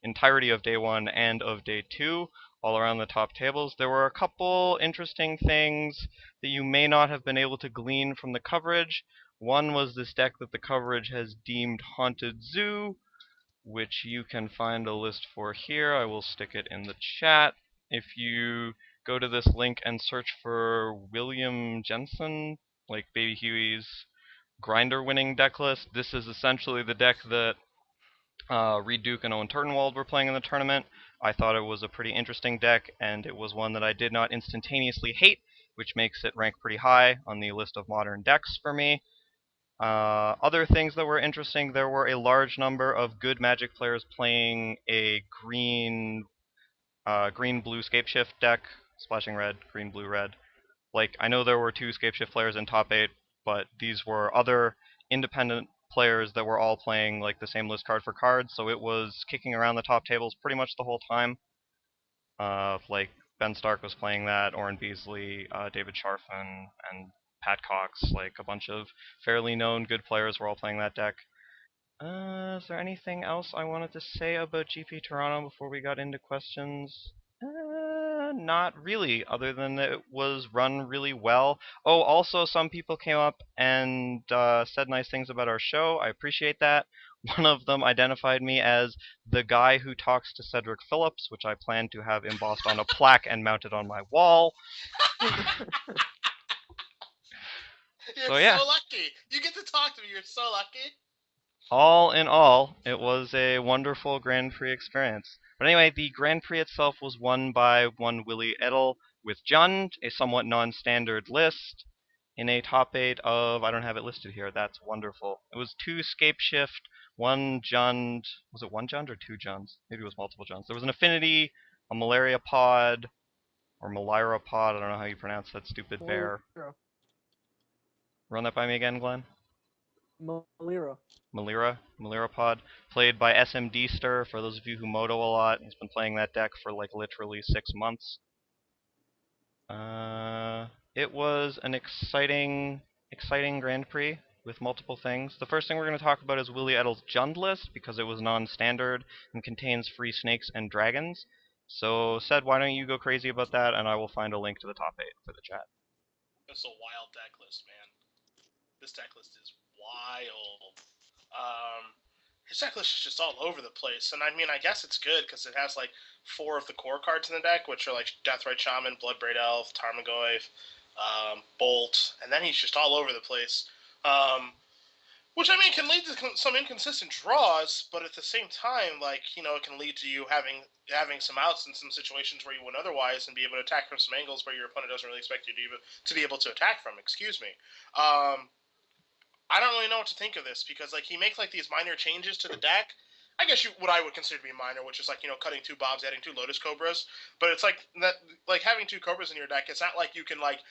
entirety of day one and of day two, all around the top tables. There were a couple interesting things that you may not have been able to glean from the coverage. One was this deck that the coverage has deemed Haunted Zoo, which you can find a list for here. I will stick it in the chat. If you go to this link and search for William Jensen, like Baby Huey's grinder winning deck list, this is essentially the deck that Reed Duke and Owen Turtenwald were playing in the tournament. I thought it was a pretty interesting deck, and it was one that I did not instantaneously hate, which makes it rank pretty high on the list of modern decks for me. Other things that were interesting, there were a large number of good Magic players playing a green-blue Scapeshift deck, splashing red, green, blue, red. Like, I know there were 2 Scapeshift players in top 8, but these were other independent players that were all playing like the same list card for card, so it was kicking around the top tables pretty much the whole time. Like Ben Stark was playing that, Oren Beasley, David Sharfin, and Pat Cox, like a bunch of fairly known good players were all playing that deck. Is there anything else I wanted to say about GP Toronto before we got into questions? Not really, other than that it was run really well. Oh, also, some people came up and said nice things about our show. I appreciate that. One of them identified me as the guy who talks to Cedric Phillips, which I plan to have embossed on a plaque and mounted on my wall. You're So yeah. so lucky. You get to talk to me. You're so lucky. All in all, it was a wonderful Grand Prix experience. But anyway, the Grand Prix itself was won by one Willie Edel with Jund, a somewhat non-standard list, in a top 8 of, I don't have it listed here, that's wonderful. It was 2 Scapeshift, 1 Jund, was it 1 Jund or 2 Junds? Maybe it was multiple Junds. There was an Affinity, a Malaria Pod, or Malira Pod, I don't know how you pronounce that stupid bear. Run that by me again, Glenn. Malira. Malira Pod, played by SMD Stir, for those of you who moto a lot. He's been playing that deck for like literally 6 months. It was an exciting Grand Prix with multiple things. The first thing we're going to talk about is Willie Edel's Jund list, because it was non-standard and contains free snakes and dragons. So, Sed, why don't you go crazy about that, and I will find a link to the top 8 for the chat. It's a wild deck list, man. This deck list is wild. His deck list is just all over the place, and I mean, I guess it's good because it has like 4 of the core cards in the deck, which are like Deathrite Shaman, Bloodbraid Elf, Tarmogoyf, Bolt, and then he's just all over the place. Which I mean can lead to some inconsistent draws, but at the same time, like it can lead to you having some outs in some situations where you wouldn't otherwise, and be able to attack from some angles where your opponent doesn't really expect you to be able to attack from. Excuse me. I don't really know what to think of this because like he makes like these minor changes to the deck. I guess what I would consider to be minor, which is like cutting 2 Bobs, adding 2 Lotus Cobras. But it's like that, like having 2 Cobras in your deck. It's not like you can like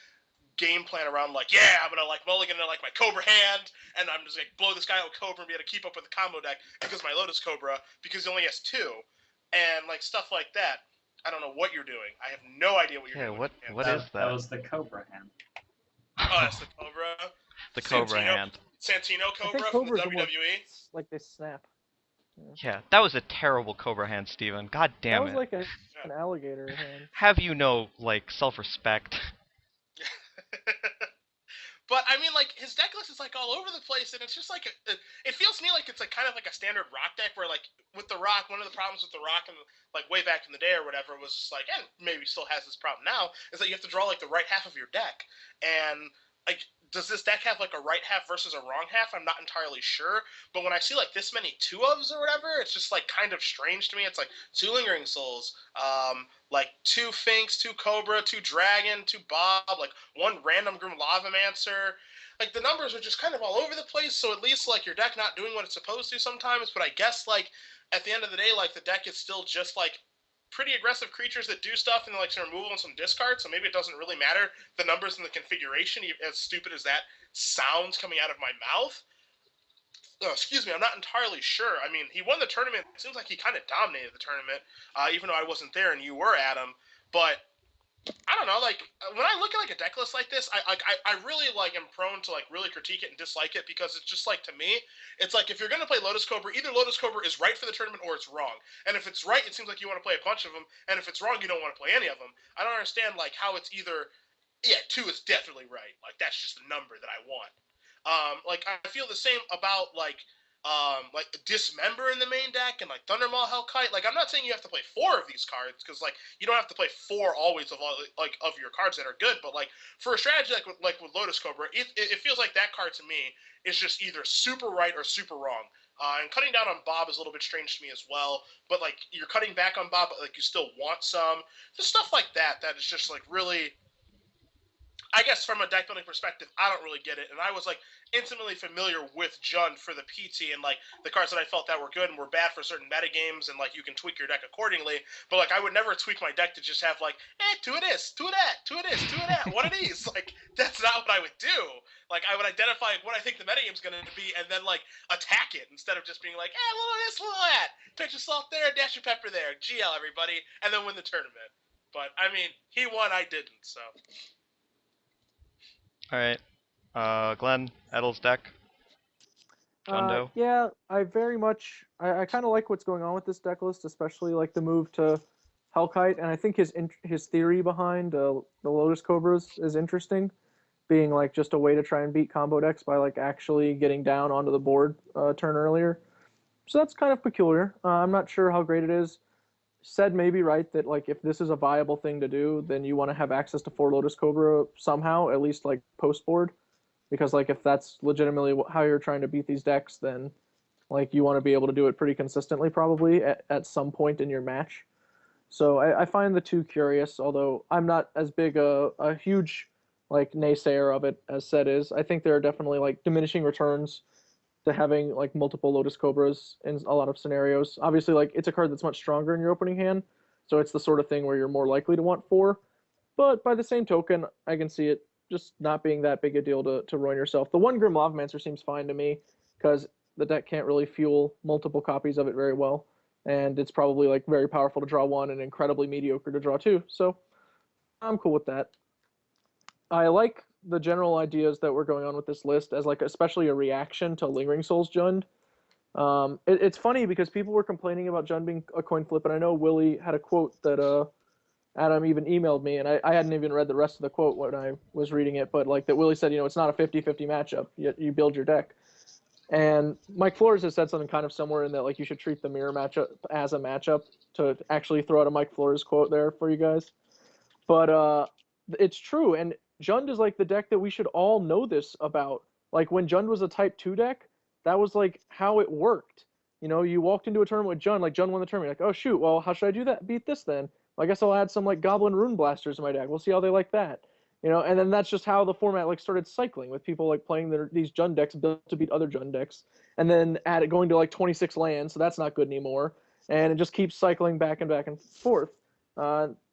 game plan around like, yeah, I'm gonna like mulligan into like my Cobra hand, and I'm just like blow this guy out with Cobra and be able to keep up with the combo deck because my Lotus Cobra, because he only has 2, and like stuff like that. I don't know what you're doing. I have no idea what you're doing. What is that? That was the Cobra hand. Oh, that's the Cobra. The Cobra hand. Santino I think Cobra from the Cobra's almost WWE. like they snap. Yeah, that was a terrible Cobra hand, Steven. God damn That was like an alligator hand. Have you no, like, self-respect? But I mean, like his deck list is like all over the place, and it's just like it feels to me like it's like kind of like a standard rock deck where like with the rock, one of the problems with the rock and like way back in the day or whatever was just like, and maybe still has this problem now, is that you have to draw like the right half of your deck, and like does this deck have like a right half versus a wrong half? I'm not entirely sure, but when I see like this many two ofs or whatever, it's just like kind of strange to me. It's like two Lingering Souls, like two Finks, two Cobra, two Dragon, two Bob, like one random Grim Lavamancer. Like the numbers are just kind of all over the place. So at least like your deck not doing what it's supposed to sometimes. But I guess like at the end of the day, like the deck is still just like pretty aggressive creatures that do stuff and like some removal and some discard. So maybe it doesn't really matter the numbers and the configuration, as stupid as that sounds coming out of my mouth. Oh, excuse me, I'm not entirely sure. I mean, he won the tournament. It seems like he kind of dominated the tournament, even though I wasn't there and you were, Adam. But I don't know. Like when I look at like a deck list like this, I really like am prone to like really critique it and dislike it because it's just like to me, it's like if you're gonna play Lotus Cobra, either Lotus Cobra is right for the tournament or it's wrong. And if it's right, it seems like you want to play a bunch of them, and if it's wrong, you don't want to play any of them. I don't understand like how it's either two is definitely right. Like that's just the number that I want. Like I feel the same about like Dismember in the main deck and like Thundermaw Hellkite. Like I'm not saying you have to play 4 of these cards because like you don't have to play 4 always of all like of your cards that are good. But like for a strategy like with Lotus Cobra, it feels like that card to me is just either super right or super wrong. And cutting down on Bob is a little bit strange to me as well. But like you're cutting back on Bob, but like you still want some. Just stuff like that. That is just like really. I guess from a deck building perspective, I don't really get it. And I was like intimately familiar with Jund for the PT and like the cards that I felt that were good and were bad for certain meta games, and like you can tweak your deck accordingly. But like I would never tweak my deck to just have like, 2 of this, 2 of that, 2 of this, 2 of that, one of these. Like that's not what I would do. Like I would identify what I think the meta game's gonna be and then like attack it instead of just being like, a little of this, a little of that. Touch your salt there, dash your pepper there, GL everybody, and then win the tournament. But I mean, he won, I didn't, so. Alright. Glenn, Edel's deck. Jundo. Yeah, I very much. I kind of like what's going on with this deck list, especially like the move to Hellkite, and I think his theory behind the Lotus Cobras is interesting, being like just a way to try and beat combo decks by like actually getting down onto the board turn earlier. So that's kind of peculiar. I'm not sure how great it is. Said may be right that like if this is a viable thing to do, then you want to have access to 4 Lotus Cobra somehow, at least like post board, because like if that's legitimately how you're trying to beat these decks, then like you want to be able to do it pretty consistently probably at some point in your match. So I find the two curious, although I'm not as big a huge like naysayer of it as said is. I think there are definitely like diminishing returns to having like multiple Lotus Cobras in a lot of scenarios. Obviously, like it's a card that's much stronger in your opening hand, so it's the sort of thing where you're more likely to want 4. But by the same token, I can see it just not being that big a deal to ruin yourself. The one Grim Lavamancer seems fine to me because the deck can't really fuel multiple copies of it very well, and it's probably like very powerful to draw 1 and incredibly mediocre to draw 2. So I'm cool with that. I like the general ideas that were going on with this list as like especially a reaction to Lingering Souls Jund. It's funny because people were complaining about Jund being a coin flip, and I know Willie had a quote that Adam even emailed me, and I hadn't even read the rest of the quote when I was reading it, but like that Willie said, it's not a 50-50 matchup, yet you build your deck. And Mike Flores has said something kind of similar in that like you should treat the mirror matchup as a matchup, to actually throw out a Mike Flores quote there for you guys. But it's true, and Jund is like the deck that we should all know this about. Like when Jund was a Type 2 deck, that was like how it worked. You walked into a tournament with Jund, like Jund won the tournament, like, oh shoot, well how should I do that? Beat this then? Well, I guess I'll add some like Goblin Rune Blasters in my deck. We'll see how they like that. And then that's just how the format like started cycling with people like playing these Jund decks built to beat other Jund decks, and then going to like 26 lands, so that's not good anymore. And it just keeps cycling back and forth.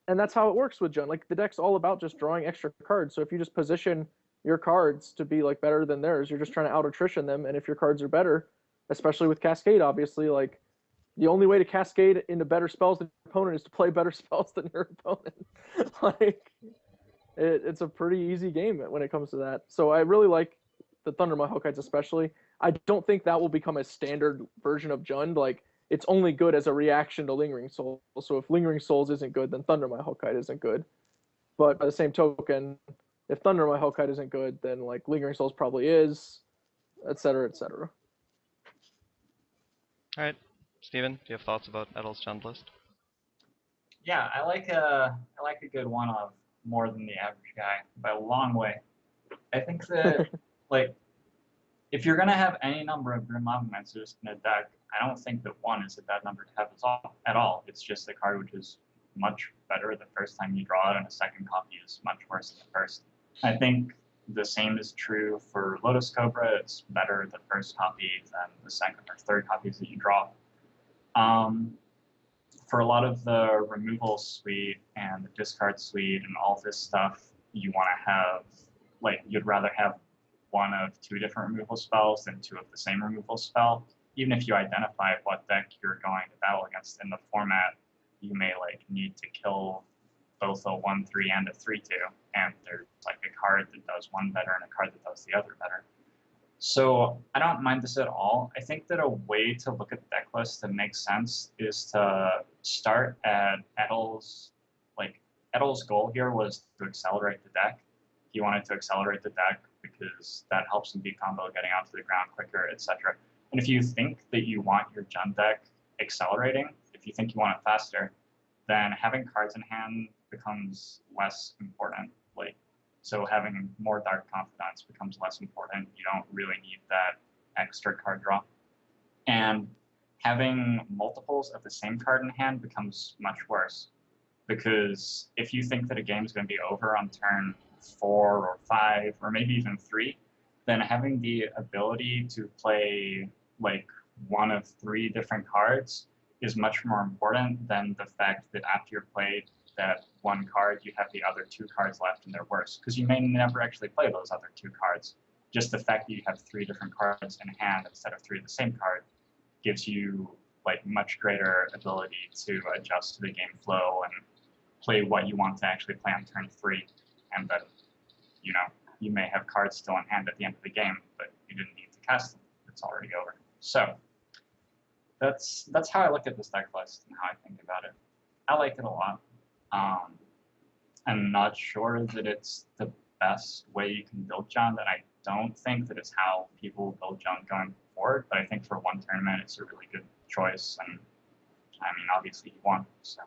And that's how it works with Jund. Like the deck's all about just drawing extra cards. So if you just position your cards to be like better than theirs, you're just trying to out attrition them. And if your cards are better, especially with Cascade, obviously, like the only way to cascade into better spells than your opponent is to play better spells than your opponent. Like it's a pretty easy game when it comes to that. So I really like the Thundermaw Hellkites especially. I don't think that will become a standard version of Jund. Like it's only good as a reaction to Lingering Souls. So if Lingering Souls isn't good, then Thundermaw Hellkite isn't good. But by the same token, if Thunder My Hellkite isn't good, then like Lingering Souls probably is, etc., etc. All right, Steven, do you have thoughts about Edel's Jund list? Yeah, I like a good one-off more than the average guy by a long way. I think that like if you're gonna have any number of Grim Lavamenters in a deck, I don't think that 1 is a bad number to have at all. It's just a card which is much better the first time you draw it, and a second copy is much worse than the first. I think the same is true for Lotus Cobra. It's better the first copy than the second or third copies that you draw. For a lot of the removal suite and the discard suite and all this stuff, you want to have, like, you'd rather have 1 of 2 different removal spells than 2 of the same removal spell. Even if you identify what deck you're going to battle against in the format, you may like need to kill both a 1/3 and a 3/2, and there's like a card that does one better and a card that does the other better. So I don't mind this at all. I think that a way to look at the deck list that makes sense is to start at Edel's, like Edel's goal here was to accelerate the deck. He wanted to accelerate the deck because that helps him beat combo, getting onto the ground quicker, etc. And if you think that you want your Jund deck accelerating, if you think you want it faster, then having cards in hand becomes less important. Like, so having more Dark Confidence becomes less important. You don't really need that extra card draw. And having multiples of the same card in hand becomes much worse. Because if you think that a game is going to be over on turn 4 or 5, or maybe even 3, then having the ability to play like 1 of 3 different cards is much more important than the fact that after you've played that 1 card, you have the other 2 cards left and they're worse. Because you may never actually play those other 2 cards. Just the fact that you have 3 different cards in hand instead of 3 of the same card gives you like much greater ability to adjust to the game flow and play what you want to actually play on turn 3. And then, you know, you may have cards still in hand at the end of the game, but you didn't need to cast them. It's already over. So that's how I look at this deck list and how I think about it. I like it a lot. I'm not sure that it's the best way you can build Jund, and I don't think that it's how people build Jund going forward, but I think for one tournament it's a really good choice, and I mean, obviously he won, so.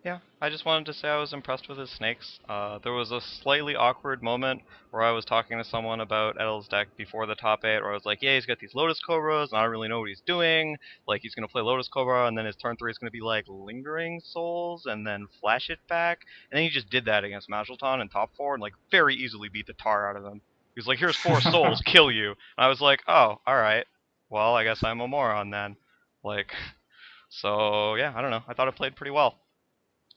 Yeah, I just wanted to say I was impressed with his snakes. There was a slightly awkward moment where I was talking to someone about Edel's deck before the top 8, where I was like, yeah, he's got these Lotus Cobras, and I don't really know what he's doing. Like, he's going to play Lotus Cobra, and then his turn 3 is going to be like Lingering Souls, and then flash it back. And then he just did that against Majolton in top 4, and like very easily beat the tar out of him. He was like, here's 4 souls, kill you. And I was like, oh, alright. Well, I guess I'm a moron then. Like, so yeah, I don't know. I thought it played pretty well.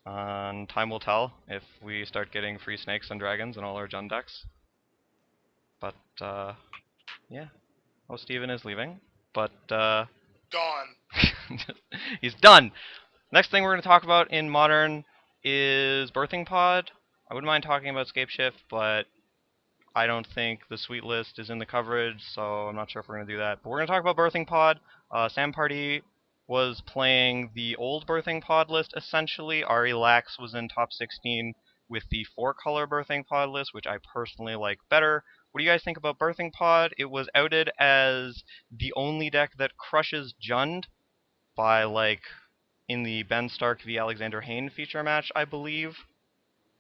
And time will tell if we start getting free snakes and dragons in all our Jund decks. But, yeah. Oh, Steven is leaving. But, Gone. he's done! Next thing we're going to talk about in Modern is Birthing Pod. I wouldn't mind talking about Scape Shift, but I don't think the Sweet List is in the coverage, so I'm not sure if we're going to do that. But we're going to talk about Birthing Pod. Sam Party was playing the old Birthing Pod list, essentially. Ari Lax was in top 16 with the 4-color Birthing Pod list, which I personally like better. What do you guys think about Birthing Pod? It was outed as the only deck that crushes Jund by, like, in the Ben Stark v. Alexander Hayne feature match, I believe.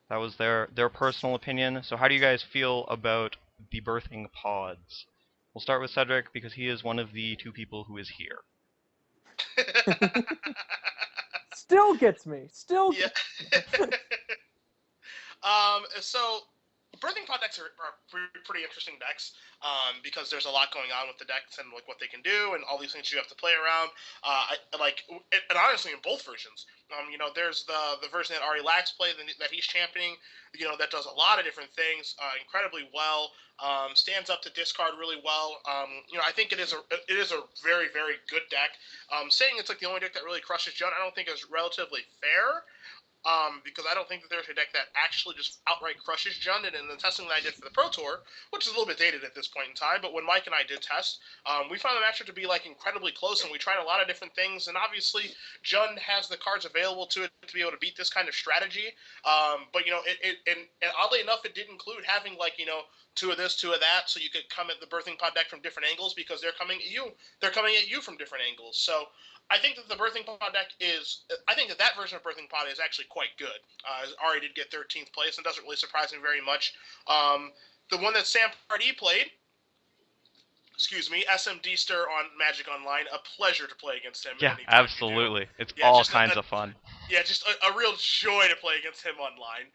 That was their personal opinion. So how do you guys feel about the Birthing Pods? We'll start with Cedric, because he is one of the 2 people who is here. Still gets me. Still. Yeah. So Birthing Pod decks are pretty interesting decks because there's a lot going on with the decks and like what they can do and all these things you have to play around. And honestly, in both versions, there's the version that Ari Lax played that he's championing, that does a lot of different things incredibly well. Stands up to discard really well. I think it is a very, very good deck. Saying it's like the only deck that really crushes Jund, I don't think is relatively fair. because I don't think that there's a deck that actually just outright crushes Jund. And in the testing that I did for the Pro Tour, which is a little bit dated at this point in time, but when Mike and I did test, we found the matchup to be like incredibly close, and we tried a lot of different things. And obviously, Jund has the cards available to it to be able to beat this kind of strategy. But and oddly enough, it did include having like two of this, two of that, so you could come at the Birthing Pod deck from different angles because they're coming at you. They're coming at you from different angles. So I think that the Birthing Pod deck is. I think that version of Birthing Pod is actually quite good. Ari did get 13th place, and doesn't really surprise me very much. The one that Sam Pardee played, SMD Stir on Magic Online, a pleasure to play against him. Yeah, absolutely. It's all kinds of fun. Yeah, just a real joy to play against him online.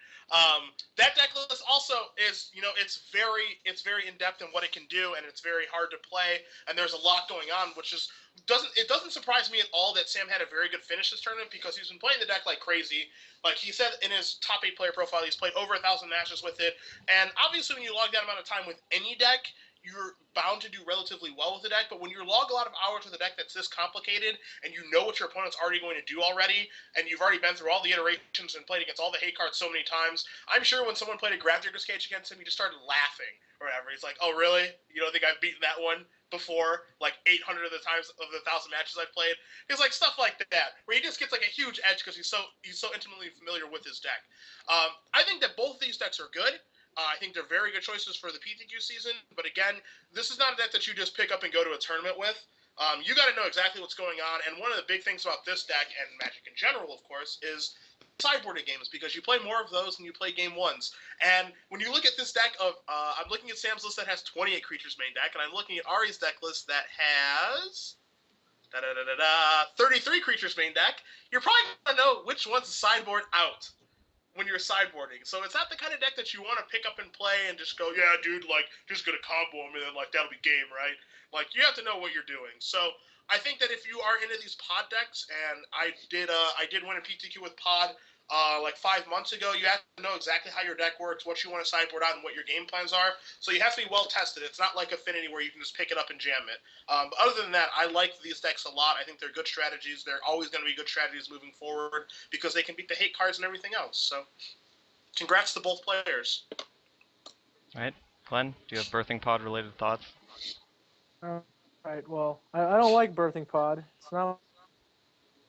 That deck list also is, it's very in depth in what it can do, and it's very hard to play. And there's a lot going on, which is doesn't surprise me at all that Sam had a very good finish this tournament, because he's been playing the deck like crazy. Like he said in his top 8 player profile, he's played over 1,000 matches with it. And obviously, when you log that amount of time with any deck, you're bound to do relatively well with the deck. But when you log a lot of hours with a deck that's this complicated, and you know what your opponent's already going to do already, and you've already been through all the iterations and played against all the hate cards so many times, I'm sure when someone played a Grafdigger's Cage against him, he just started laughing or whatever. He's like, "Oh, really? You don't think I've beaten that one before, like 800 of the times of the 1,000 matches I've played?" It's like stuff like that, where he just gets like a huge edge because he's so intimately familiar with his deck. I think that both these decks are good. I think they're very good choices for the PTQ season. But again, this is not a deck that you just pick up and go to a tournament with. You got to know exactly what's going on. And one of the big things about this deck, and Magic in general, of course, is sideboarding games, because you play more of those than you play game ones. And when you look at this deck of, I'm looking at Sam's list that has 28 creatures main deck, and I'm looking at Ari's deck list that has 33 creatures main deck. You're probably going to know which one's sideboard out when you're sideboarding. So it's not the kind of deck that you want to pick up and play and just go, yeah, dude, like, just gonna combo him and then, like, that'll be game, right? Like, you have to know what you're doing. So I think that if you are into these pod decks, and I did win a PTQ with pod like 5 months ago, you have to know exactly how your deck works, what you want to sideboard out, and what your game plans are. So you have to be well tested. It's not like Affinity where you can just pick it up and jam it. But other than that, I like these decks a lot. I think they're good strategies. They're always going to be good strategies moving forward, because they can beat the hate cards and everything else. So congrats to both players. All right, Glenn, do you have Birthing Pod related thoughts? Right. Well, I don't like Birthing Pod. It's not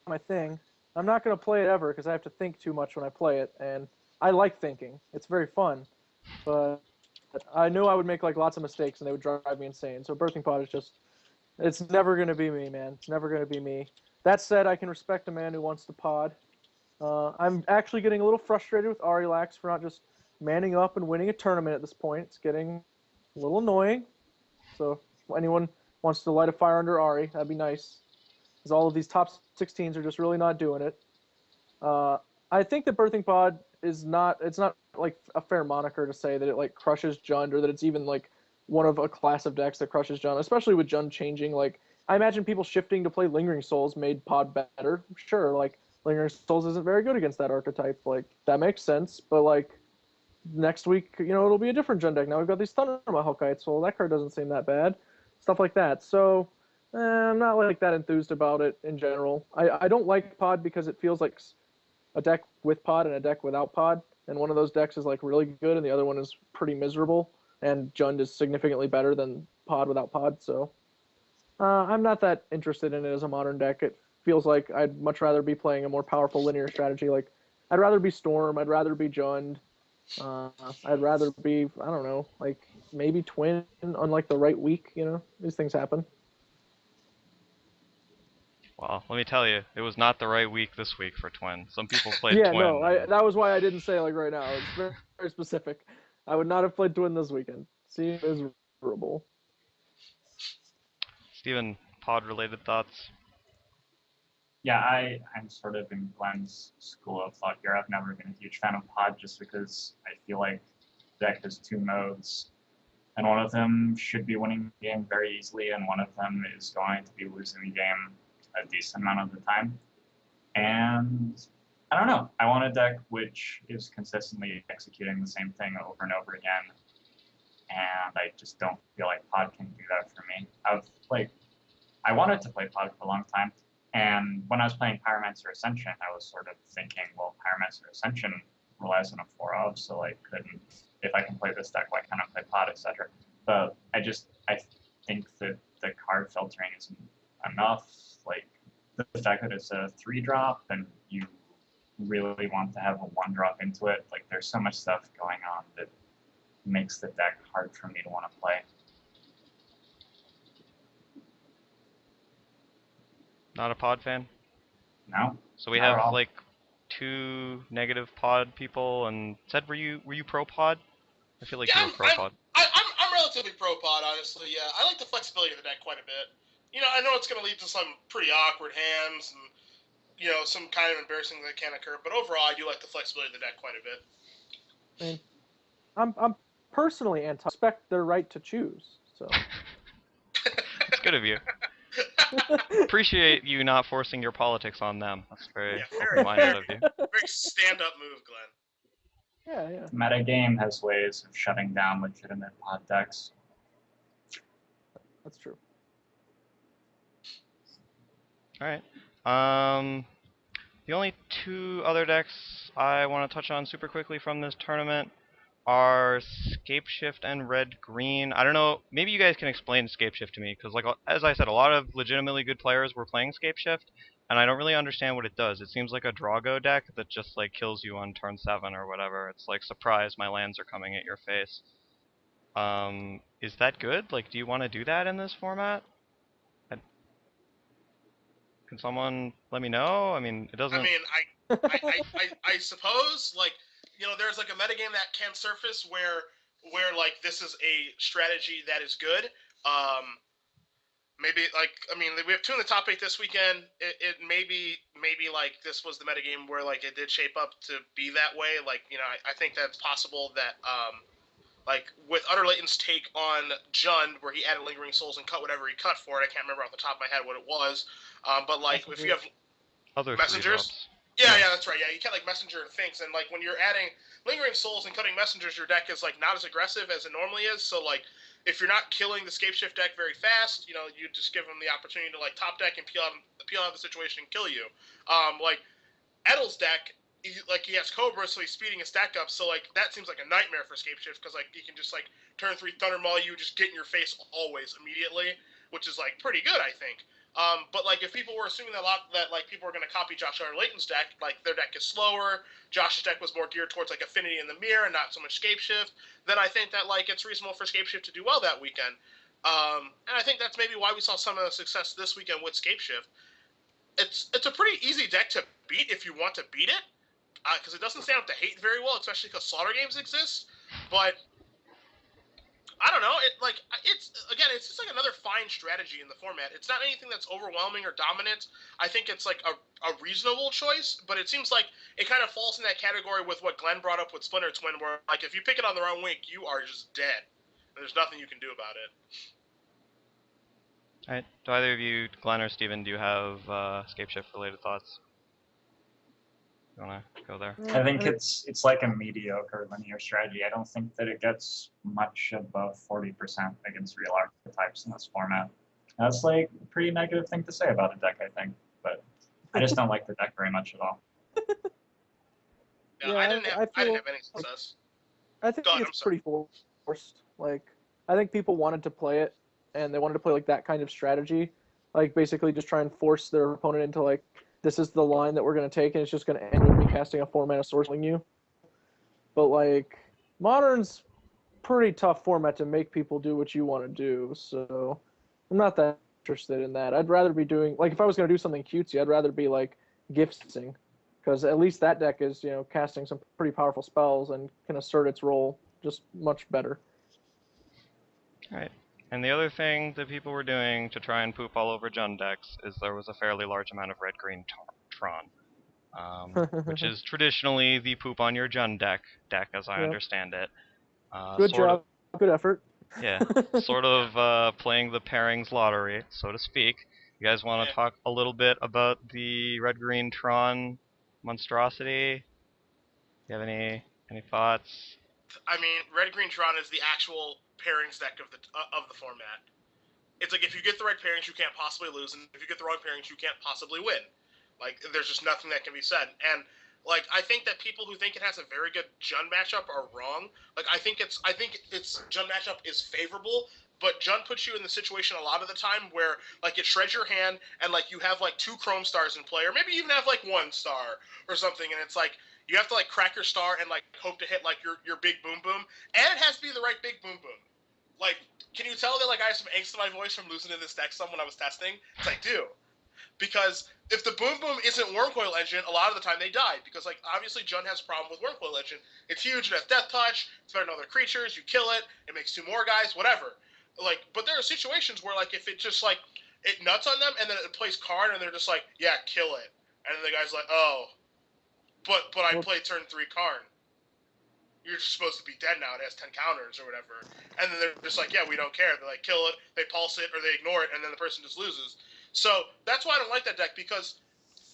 my thing. I'm not going to play it ever because I have to think too much when I play it, and I like thinking. It's very fun, but I knew I would make like lots of mistakes and they would drive me insane. So Birthing Pod is just, it's never going to be me, man. It's never going to be me. That said, I can respect a man who wants to pod. I'm actually getting a little frustrated with Arilax for not just manning up and winning a tournament at this point. It's getting a little annoying. So if anyone wants to light a fire under Ari, that'd be nice. Because all of these top 16s are just really not doing it. I think that Birthing Pod is not, it's not like a fair moniker to say that it like crushes Jund, or that it's even like one of a class of decks that crushes Jund, especially with Jund changing. Like, I imagine people shifting to play Lingering Souls made Pod better. Sure, like, Lingering Souls isn't very good against that archetype. Like, that makes sense, but like, next week, it'll be a different Jund deck. Now we've got these Thunder Mahawkites, so that card doesn't seem that bad. Stuff like that. So, I'm not like that enthused about it in general. I don't like Pod because it feels like a deck with Pod and a deck without Pod, and one of those decks is like really good and the other one is pretty miserable, and Jund is significantly better than Pod without Pod. So I'm not that interested in it as a modern deck. It feels like I'd much rather be playing a more powerful linear strategy. Like, I'd rather be Storm, I'd rather be Jund, I'd rather be, I don't know, like maybe Twin on like the right week. These things happen. Well, let me tell you, it was not the right week this week for Twin. Some people played Yeah, Twin. no, that was why I didn't say like right now. It's very, very specific. I would not have played Twin this weekend. See, miserable. Steven, pod-related thoughts? Yeah, I'm sort of in Glenn's school of thought here. I've never been a huge fan of Pod just because I feel like the deck has two modes, and one of them should be winning the game very easily, and one of them is going to be losing the game a decent amount of the time. And I don't know. I want a deck which is consistently executing the same thing over and over again, and I just don't feel like Pod can do that for me. I wanted to play Pod for a long time, And when I was playing Pyromancer Ascension, I was sort of thinking, well, Pyromancer Ascension relies on a 4-of, so like, if I can play this deck, why can't I play Pod, etc. But I think that the card filtering isn't enough. Like, the deck that is a 3-drop, and you really want to have a 1-drop into it. Like, there's so much stuff going on that makes the deck hard for me to want to play. Not a pod fan? No. So we Not at have all. like 2 negative pod people, and said, were you pro pod? I feel like Yeah, you were pro pod. I'm relatively pro pod, honestly. Yeah, I like the flexibility of the deck quite a bit. You know, I know it's going to lead to some pretty awkward hands and, you know, some kind of embarrassing that can occur, but overall, I do like the flexibility of the deck quite a bit. I mean, I'm personally anti-respect their right to choose. So It's good of you. Appreciate you not forcing your politics on them. That's very open-minded of you. Very stand-up move, Glenn. yeah. Metagame has ways of shutting down legitimate pod decks. That's true. All right. The only 2 other decks I want to touch on super quickly from this tournament are Scapeshift and Red Green. I don't know. Maybe you guys can explain Scapeshift to me, because like as I said, a lot of legitimately good players were playing Scapeshift, and I don't really understand what it does. It seems like a Drago deck that just like kills you on turn 7 or whatever. It's like, surprise, my lands are coming at your face. Is that good? Like, do you want to do that in this format? Can someone let me know? I mean, it doesn't. I mean, I suppose, like, you know, there's like a metagame that can surface where like this is a strategy that is good. Maybe like, I mean, we have 2 in the top 8 this weekend. It maybe like this was the metagame where like it did shape up to be that way. Like, you know, I think that's possible that like with Utter Layton's take on Jund, where he added Lingering Souls and cut whatever he cut for it. I can't remember off the top of my head what it was. But like if you have other messengers. 3-drops. Yeah, that's right. Yeah, you can't like messenger and things, and like when you're adding lingering souls and cutting messengers, your deck is like not as aggressive as it normally is. So like, if you're not killing the Scapeshift deck very fast, you know, you just give them the opportunity to like top deck and peel out the situation and kill you. Like Edel's deck, he has Cobra, so he's speeding his deck up. So like that seems like a nightmare for Scapeshift because like he can just like turn 3 Thunder Maul you, just get in your face always immediately, which is like pretty good, I think. But like if people were assuming that like people were going to copy Josh Utter Layton's deck, like their deck is slower, Josh's deck was more geared towards like Affinity in the Mirror and not so much Scapeshift, then I think that like it's reasonable for Scapeshift to do well that weekend. And I think that's maybe why we saw some of the success this weekend with Scapeshift. It's a pretty easy deck to beat if you want to beat it, because it doesn't stand up to hate very well, especially because Slaughter Games exists. But I don't know. It's just like another fine strategy in the format. It's not anything that's overwhelming or dominant. I think it's like a reasonable choice, but it seems like it kind of falls in that category with what Glenn brought up with Splinter Twin, where like if you pick it on the wrong week, you are just dead. And there's nothing you can do about it. All right. Do either of you, Glenn or Steven, do you have Scapeshift related thoughts? You wanna go there? I think it's like a mediocre linear strategy. I don't think that it gets much above 40% against real archetypes in this format. That's like a pretty negative thing to say about a deck, I think. But I just don't like the deck very much at all. Yeah, I didn't have any success. I think it's pretty forced. Like, I think people wanted to play it, and they wanted to play like that kind of strategy, like basically just try and force their opponent into like, this is the line that we're going to take, and it's just going to end with me casting a 4-mana Sword killing you. But like, Modern's pretty tough format to make people do what you want to do, so I'm not that interested in that. I'd rather be doing, like, if I was going to do something cutesy, I'd rather be like Giftsing, because at least that deck is, you know, casting some pretty powerful spells and can assert its role just much better. All right. And the other thing that people were doing to try and poop all over Jund decks is there was a fairly large amount of red-green Tron, which is traditionally the poop on your Jund deck as I understand it. Good job. Good effort. Yeah, sort of playing the pairings lottery, so to speak. You guys want to talk a little bit about the red-green Tron monstrosity? You have any thoughts? I mean, Red Green Tron is the actual pairings deck of the format. It's like if you get the right pairings, you can't possibly lose, and if you get the wrong pairings, you can't possibly win. Like there's just nothing that can be said. And like I think that people who think it has a very good Jund matchup are wrong. Like I think its Jund matchup is favorable, but Jund puts you in the situation a lot of the time where like it shreds your hand and like you have like 2 Chrome stars in play, or maybe you even have like 1 star or something, and it's like you have to like crack your star and like hope to hit like your big boom boom, and it has to be the right big boom boom. Like, can you tell that like I have some angst in my voice from losing to this deck some when I was testing? It's like, do. Because if the boom boom isn't Wormcoil Engine, a lot of the time they die. Because like obviously Jund has a problem with Wormcoil Engine. It's huge, it has Death Touch, it's better than other creatures, you kill it, it makes 2 more guys, whatever. Like, but there are situations where like if it just like it nuts on them and then it plays card and they're just like, yeah, kill it. And then the guy's like, oh, but I Well- play turn 3 Karn. You're just supposed to be dead now. It has 10 counters or whatever. And then they're just like, yeah, we don't care. They like kill it, they pulse it, or they ignore it, and then the person just loses. So that's why I don't like that deck, because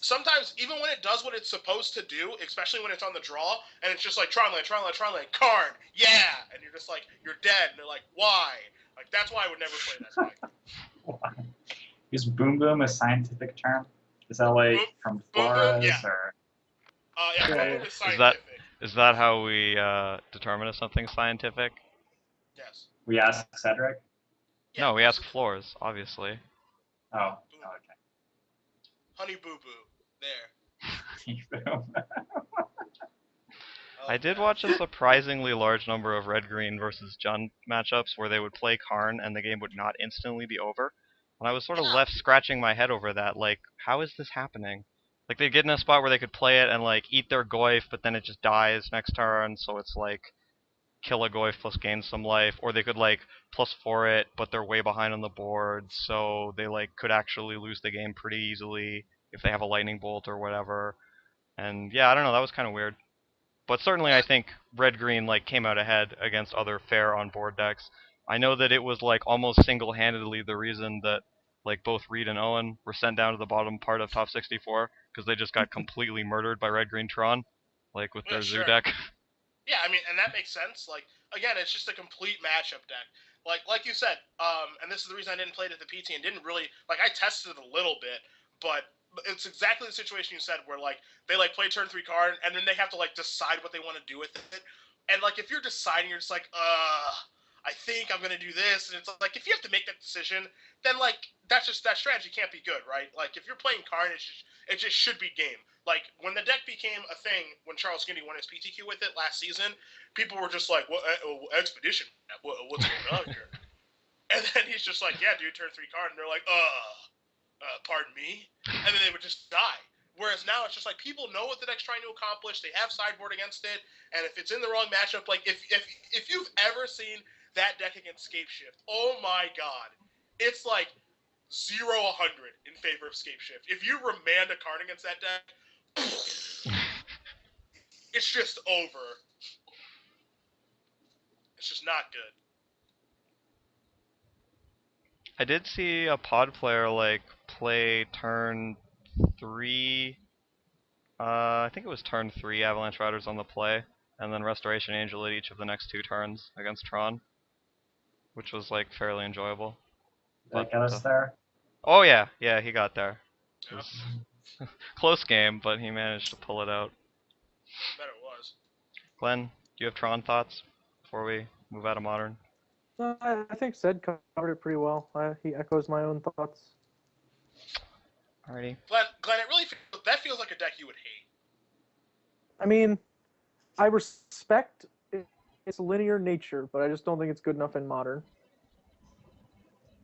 sometimes even when it does what it's supposed to do, especially when it's on the draw, and it's just like Tron Land, Karn, yeah, and you're just like, you're dead, and they're like, why? Like that's why I would never play that deck. Why? Is boom boom a scientific term? Is that like from Boom boom, Flores yeah. or? Yeah, Yeah, boom yeah. boom is scientific. Is that how we determine if something's scientific? Yes. We ask Cedric. Yeah, No, we ask absolutely. floors, obviously. Oh, Boom. okay. Honey boo boo. There. Boom. Oh, I did man. watch a surprisingly large number of red-green versus Jund matchups where they would play Karn and the game would not instantly be over. And I was sort of Yeah. left scratching my head over that, like, how is this happening? Like, they'd get in a spot where they could play it and, like, eat their Goyf, but then it just dies next turn, so it's like, kill a Goyf plus gain some life, or they could, like, +4 it, but they're way behind on the board, so they, like, could actually lose the game pretty easily if they have a lightning bolt or whatever. And, yeah, I don't know, that was kind of weird. But certainly I think red-green like came out ahead against other fair on-board decks. I know that it was like almost single-handedly the reason that like both Reed and Owen were sent down to the bottom part of top 64 because they just got completely murdered by red-green Tron, like with Yeah, their zoo sure. deck. Yeah, I mean, and that makes sense. Like, again, it's just a complete matchup deck. Like you said, and this is the reason I didn't play it at the PT and didn't really like. I tested it a little bit, but it's exactly the situation you said, where like they like play turn 3 card, and then they have to like decide what they want to do with it. And like if you're deciding, you're just like, I think I'm gonna do this, and it's like if you have to make that decision, then like that's just that strategy can't be good, right? Like if you're playing card, it just should be game. Like when the deck became a thing, when Charles Skinny won his PTQ with it last season, people were just like, "What expedition? What's going on here?" And then he's just like, "Yeah, dude, turn 3 card," and they're like, pardon me," and then they would just die. Whereas now it's just like people know what the deck's trying to accomplish. They have sideboard against it, and if it's in the wrong matchup, like if you've ever seen that deck against Scape Shift, oh my god, it's like 0-100 in favor of Scape Shift. If you remand a card against that deck, it's just over. It's just not good. I did see a pod player like play turn 3. I think it was turn 3 Avalanche Riders on the play, and then Restoration Angel at each of the next 2 turns against Tron, which was like fairly enjoyable. Did I But get us there? oh yeah, he got there. It Yep. was close game, but he managed to pull it out. Bet it was. Glenn, do you have Tron thoughts before we move out of Modern? I think Zed covered it pretty well. He echoes my own thoughts. Alrighty. Glenn, it really that feels like a deck you would hate. I mean, I respect its linear nature, but I just don't think it's good enough in Modern.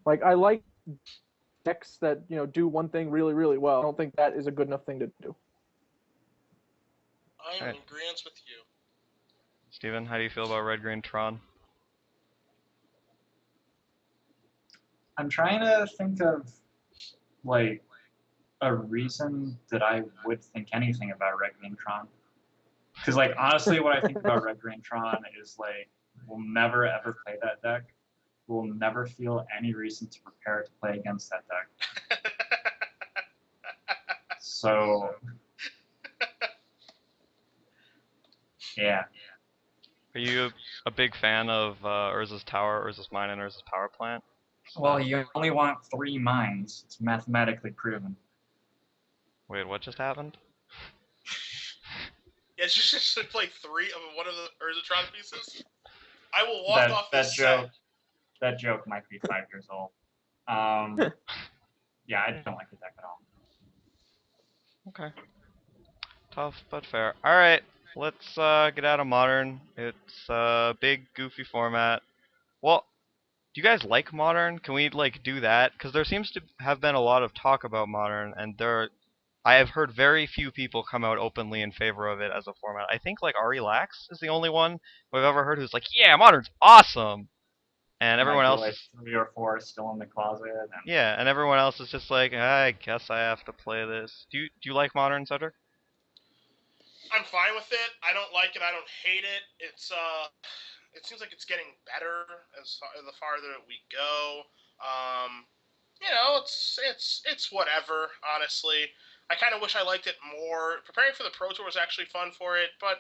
Like, I like decks that, do one thing really, really well. I don't think that is a good enough thing to do. I'm Alright. in agreement with you. Steven, how do you feel about Red Green Tron? I'm trying to think of like a reason that I would think anything about Red Green Tron. Because like honestly, what I think about Red Green Tron is like we'll never ever play that deck. We'll never feel any reason to prepare to play against that deck. So yeah. Are you a big fan of Urza's Tower, Urza's Mine, and Urza's Power Plant? Well, you only want 3 mines. It's mathematically proven. Wait, what just happened? Yeah, you should play 3 of one of the Urzatron pieces. I will walk off this set. That joke might be 5 years old. Yeah, I don't like the deck at all. Okay. Tough, but fair. Alright, let's get out of Modern. It's a big, goofy format. Well, do you guys like Modern? Can we, like, do that? Because there seems to have been a lot of talk about Modern, and I have heard very few people come out openly in favor of it as a format. I think, like, Ari Lax is the only one we've ever heard who's like, yeah, Modern's awesome! And everyone Might be else like is... 3 or 4 still in the closet. And Yeah, and everyone else is just like, I guess I have to play this. Do you like Modern, Cedric? I'm fine with it. I don't like it. I don't hate it. It seems like it's getting better the farther we go. It's whatever. Honestly, I kind of wish I liked it more. Preparing for the Pro Tour was actually fun for it, but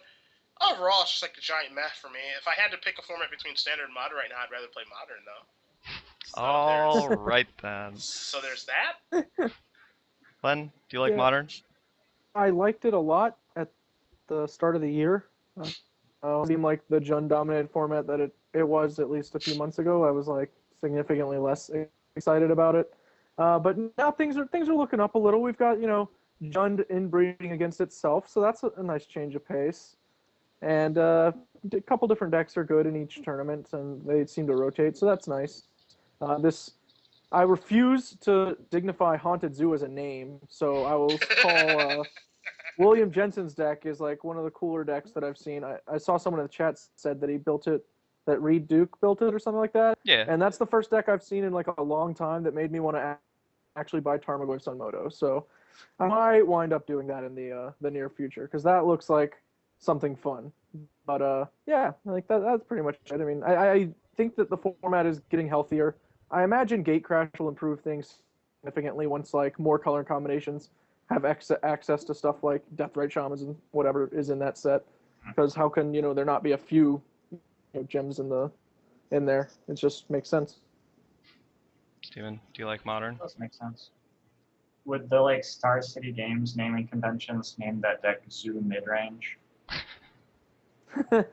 overall, it's just like a giant mess for me. If I had to pick a format between Standard and Modern right now, I'd rather play Modern though. All right then. So there's that. Len, do you like Yeah. Modern? I liked it a lot at the start of the year. It seemed like the Jund-dominated format that it was at least a few months ago. I was like significantly less excited about it. But now things are looking up a little. We've got Jund inbreeding against itself, so that's a nice change of pace. And a couple different decks are good in each tournament, and they seem to rotate, so that's nice. I refuse to dignify Haunted Zoo as a name, so I will call William Jensen's deck is like one of the cooler decks that I've seen. I saw someone in the chat said that he built it, that Reed Duke built it or something like that. Yeah. And that's the first deck I've seen in like a long time that made me want to actually buy Tarmogoyf Sunmoto. So I might wind up doing that in the near future because that looks like something fun. But yeah, like that's pretty much it. I mean, I think that the format is getting healthier. I imagine Gatecrash will improve things significantly once like more color combinations have access to stuff like Deathrite Shamans and whatever is in that set. Because how can there not be a few gems in there? It just makes sense. Steven, do you like Modern? That does make sense. Would the like Star City Games naming conventions name that deck Zoo Midrange? Yeah,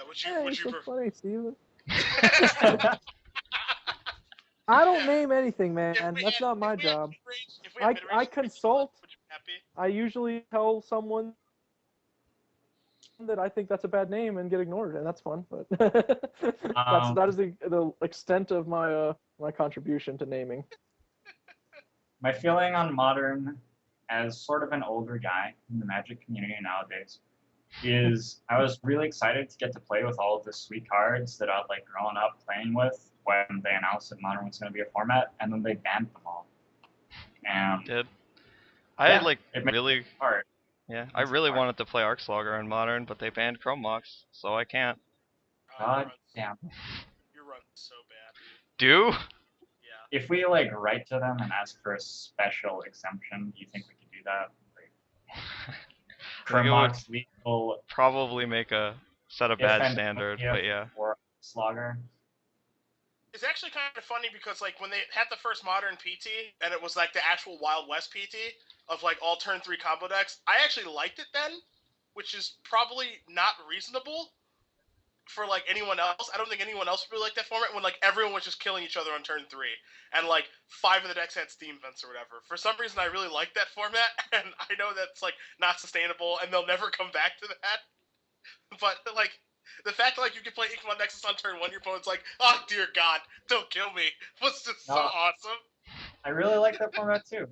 would you so prefer? funny, Steven. I don't name anything, man. That's not my job. I consult. Would you be happy? I usually tell someone that I think that's a bad name and get ignored, and that's fun. But that is the extent of my my contribution to naming. My feeling on Modern, as sort of an older guy in the Magic community nowadays, is I was really excited to get to play with all of the sweet cards that I'd like grown up playing with when they announced that Modern was going to be a format, and then they banned them all. And Did I yeah, like it made really? it hard. Yeah, I really wanted to play Arcslogger in Modern, but they banned Chrome Mox, so I can't. God damn. Your run's so bad. Do? Yeah. If we like write to them and ask for a special exemption, do you think we could do that? I think it would Chromox legal probably make a set a if bad and standard, only but yeah. for Slogger. It's actually kind of funny because like when they had the first Modern PT and it was like the actual Wild West PT of like all turn 3 combo decks, I actually liked it then, which is probably not reasonable for like anyone else. I don't think anyone else really liked that format when like everyone was just killing each other on turn 3 and like 5 of the decks had steam vents or whatever. For some reason I really like that format and I know that's like not sustainable and they'll never come back to that. But like the fact that like you can play Echelon Nexus on turn 1, your opponent's like, oh dear God, don't kill me, was just so awesome. I really like that format too.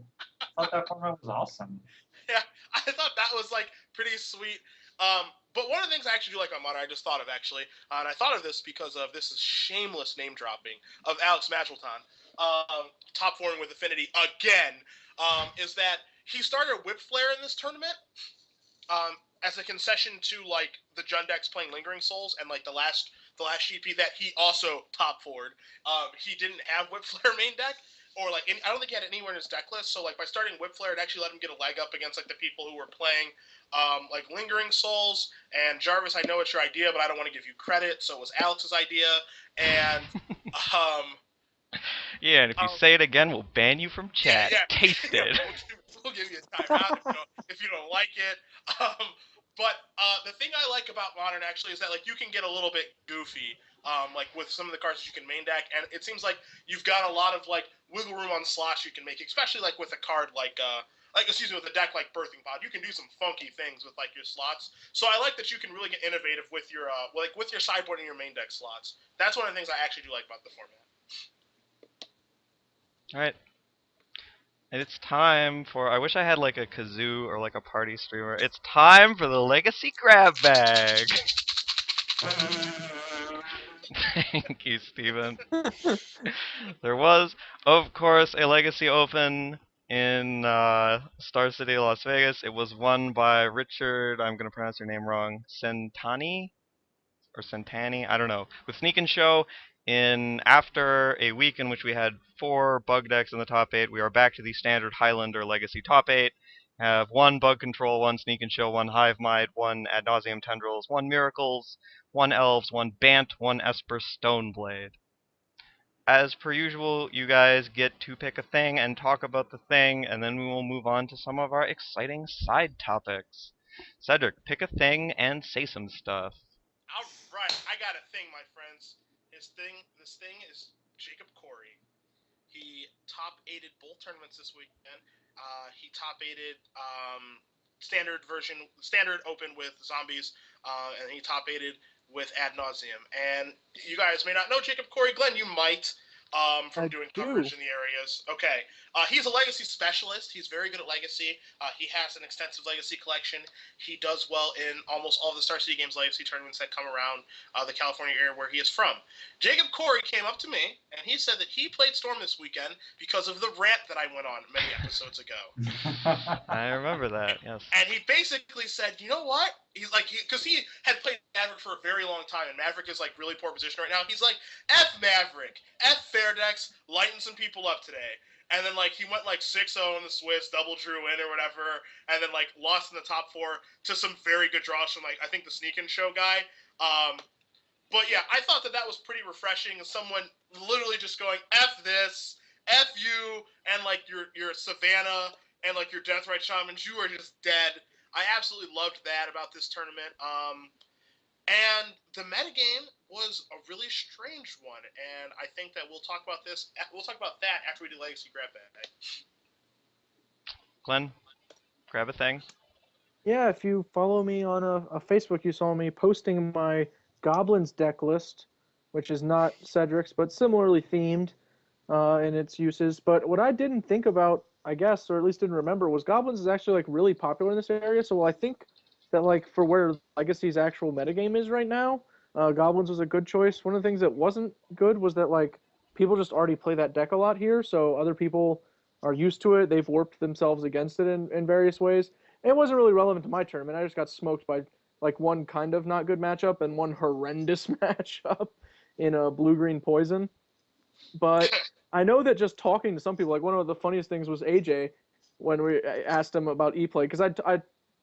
I thought that format was awesome. Yeah, I thought that was like pretty sweet. But one of the things I actually do like on Modern, I just thought of actually, and I thought of this because of this is shameless name dropping of Alex Magilton, top forming with Affinity again, is that he started Whip Flare in this tournament. As a concession to like the Jund decks playing Lingering Souls and like the last GP that he also top forward, he didn't have Whip Flare main deck or like I don't think he had it anywhere in his deck list. So like by starting Whip Flare, it actually let him get a leg up against like the people who were playing like Lingering Souls and Jarvis. I know it's your idea, but I don't want to give you credit, so it was Alex's idea. And Yeah, and if you say it again, we'll ban you from chat. Yeah, Taste yeah. it. We'll give you a timeout if you don't like it. But the thing I like about Modern actually is that like you can get a little bit goofy, like with some of the cards that you can main deck, and it seems like you've got a lot of like wiggle room on slots you can make, especially like with a card with a deck like Birthing Pod. You can do some funky things with like your slots. So I like that you can really get innovative with your with your sideboard and your main deck slots. That's one of the things I actually do like about the format. All right. And it's time for. I wish I had like a kazoo or like a party streamer. It's time for the Legacy Grab Bag. Thank you, Steven. There was, of course, a Legacy Open in Star City, Las Vegas. It was won by Richard. I'm going to pronounce your name wrong. Centani? Or Centani, I don't know, with Sneak and Show. In after a week in which we had 4 bug decks in the top 8, we are back to the standard Highlander Legacy top 8. Have 1 Bug Control, 1 Sneak and Show, 1 Hive Mind, 1 Ad Nauseam Tendrils, 1 Miracles, 1 Elves, 1 Bant, 1 Esper Stoneblade. As per usual, you guys get to pick a thing and talk about the thing, and then we will move on to some of our exciting side topics. Cedric, pick a thing and say some stuff. All right, I got a thing, my friends. This thing is Jacob Corey. He top 8'd both tournaments this weekend. He top 8'd standard open with zombies, and he top 8'd with Ad Nauseam. And you guys may not know Jacob Corey. Glenn, you might. From doing coverage in the areas. Okay. He's a Legacy specialist. He's very good at Legacy. He has an extensive Legacy collection. He does well in almost all the Star City Games Legacy tournaments that come around the California area where he is from. Jacob Corey came up to me, and he said that he played Storm this weekend because of the rant that I went on many episodes ago. I remember that, yes. And he basically said, you know what? He's like, because he had played Maverick for a very long time, and Maverick is like really poor position right now. He's like, F Maverick, F Fairdex, lighten some people up today. And then like he went like 6-0 in the Swiss, double drew in or whatever, and then like lost in the top 4 to some very good draws from like I think the Sneak and Show guy. But yeah, I thought that was pretty refreshing. Someone literally just going F this, F you, and like your Savannah and like your Deathrite Shamans, you are just dead. I absolutely loved that about this tournament. And the metagame was a really strange one, and I think that we'll talk about this. We'll talk about that after we do Legacy Grab Bag. Glenn, grab a thing. Yeah, if you follow me on a Facebook, you saw me posting my Goblins deck list, which is not Cedric's, but similarly themed in its uses. But what I didn't think about, I guess, or at least didn't remember, was Goblins is actually like really popular in this area. So I think that like for where Legacy's actual metagame is right now, Goblins was a good choice. One of the things that wasn't good was that like people just already play that deck a lot here, so other people are used to it. They've warped themselves against it in various ways. It wasn't really relevant to my tournament. I just got smoked by like one kind of not good matchup and one horrendous matchup in a blue-green poison. But I know that just talking to some people, like one of the funniest things was AJ when we asked him about E-Plague, because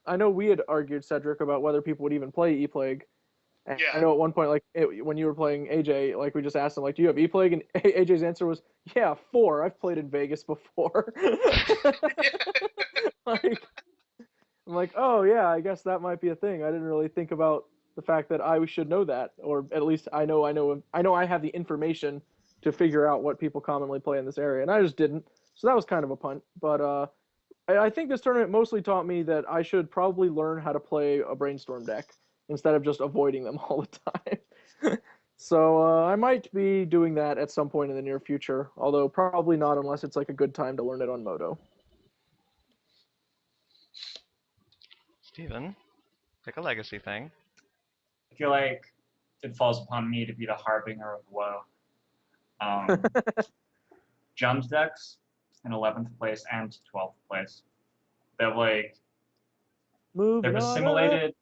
I know we had argued, Cedric, about whether people would even play E-Plague. And Yeah. I know at one point, like when you were playing AJ, like we just asked him, like, do you have E-Plague? And AJ's answer was, yeah, 4. I've played in Vegas before. Like, I'm like, oh yeah, I guess that might be a thing. I didn't really think about the fact that I should know that, or at least I know I have the information to figure out what people commonly play in this area, and I just didn't. So that was kind of a punt. But I think this tournament mostly taught me that I should probably learn how to play a brainstorm deck instead of just avoiding them all the time. So I might be doing that at some point in the near future, although probably not unless it's like a good time to learn it on Moto. Steven, pick a Legacy thing. I feel like it falls upon me to be the harbinger of woe. Jum's decks in 11th place and 12th place. They're like they've assimilated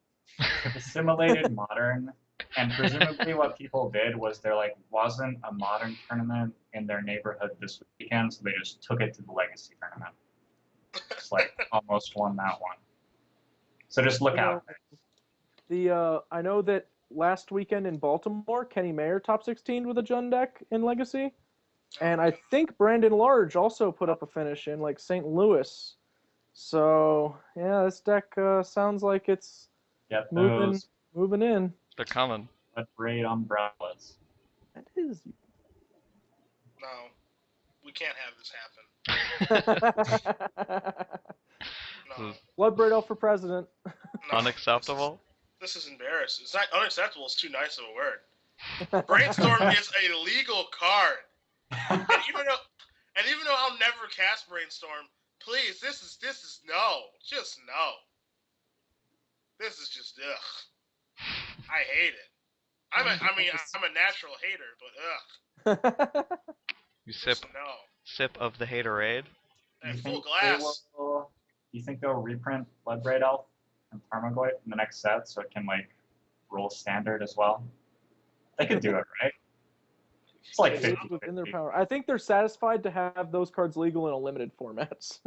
modern, and presumably what people did was there like wasn't a modern tournament in their neighborhood this weekend, so they just took it to the Legacy tournament. Just like almost won that one. So just look out. I know that last weekend in Baltimore, Kenny Mayer top 16 with a Jun deck in Legacy. And I think Brandon Large also put up a finish in like St. Louis. So yeah, this deck sounds like it's Get moving those in. They're coming. Blood Braid umbrellas. That is. No, we can't have this happen. No, Bloodbraid Elf for president. no. Unacceptable. This is embarrassing. It's not unacceptable. It's too nice of a word. Brainstorm is a legal card, and even though I'll never cast Brainstorm, please, this is no, just no. This is just ugh. I hate it. I'm a natural hater, but ugh. You Just no. sip of the haterade. And You full think glass. you think they'll reprint Bloodbraid Elf and Tarmogoyf in the next set so it can like rule standard as well? They could do it, right? It's like 50. Within their power. I think they're satisfied to have those cards legal in a limited formats.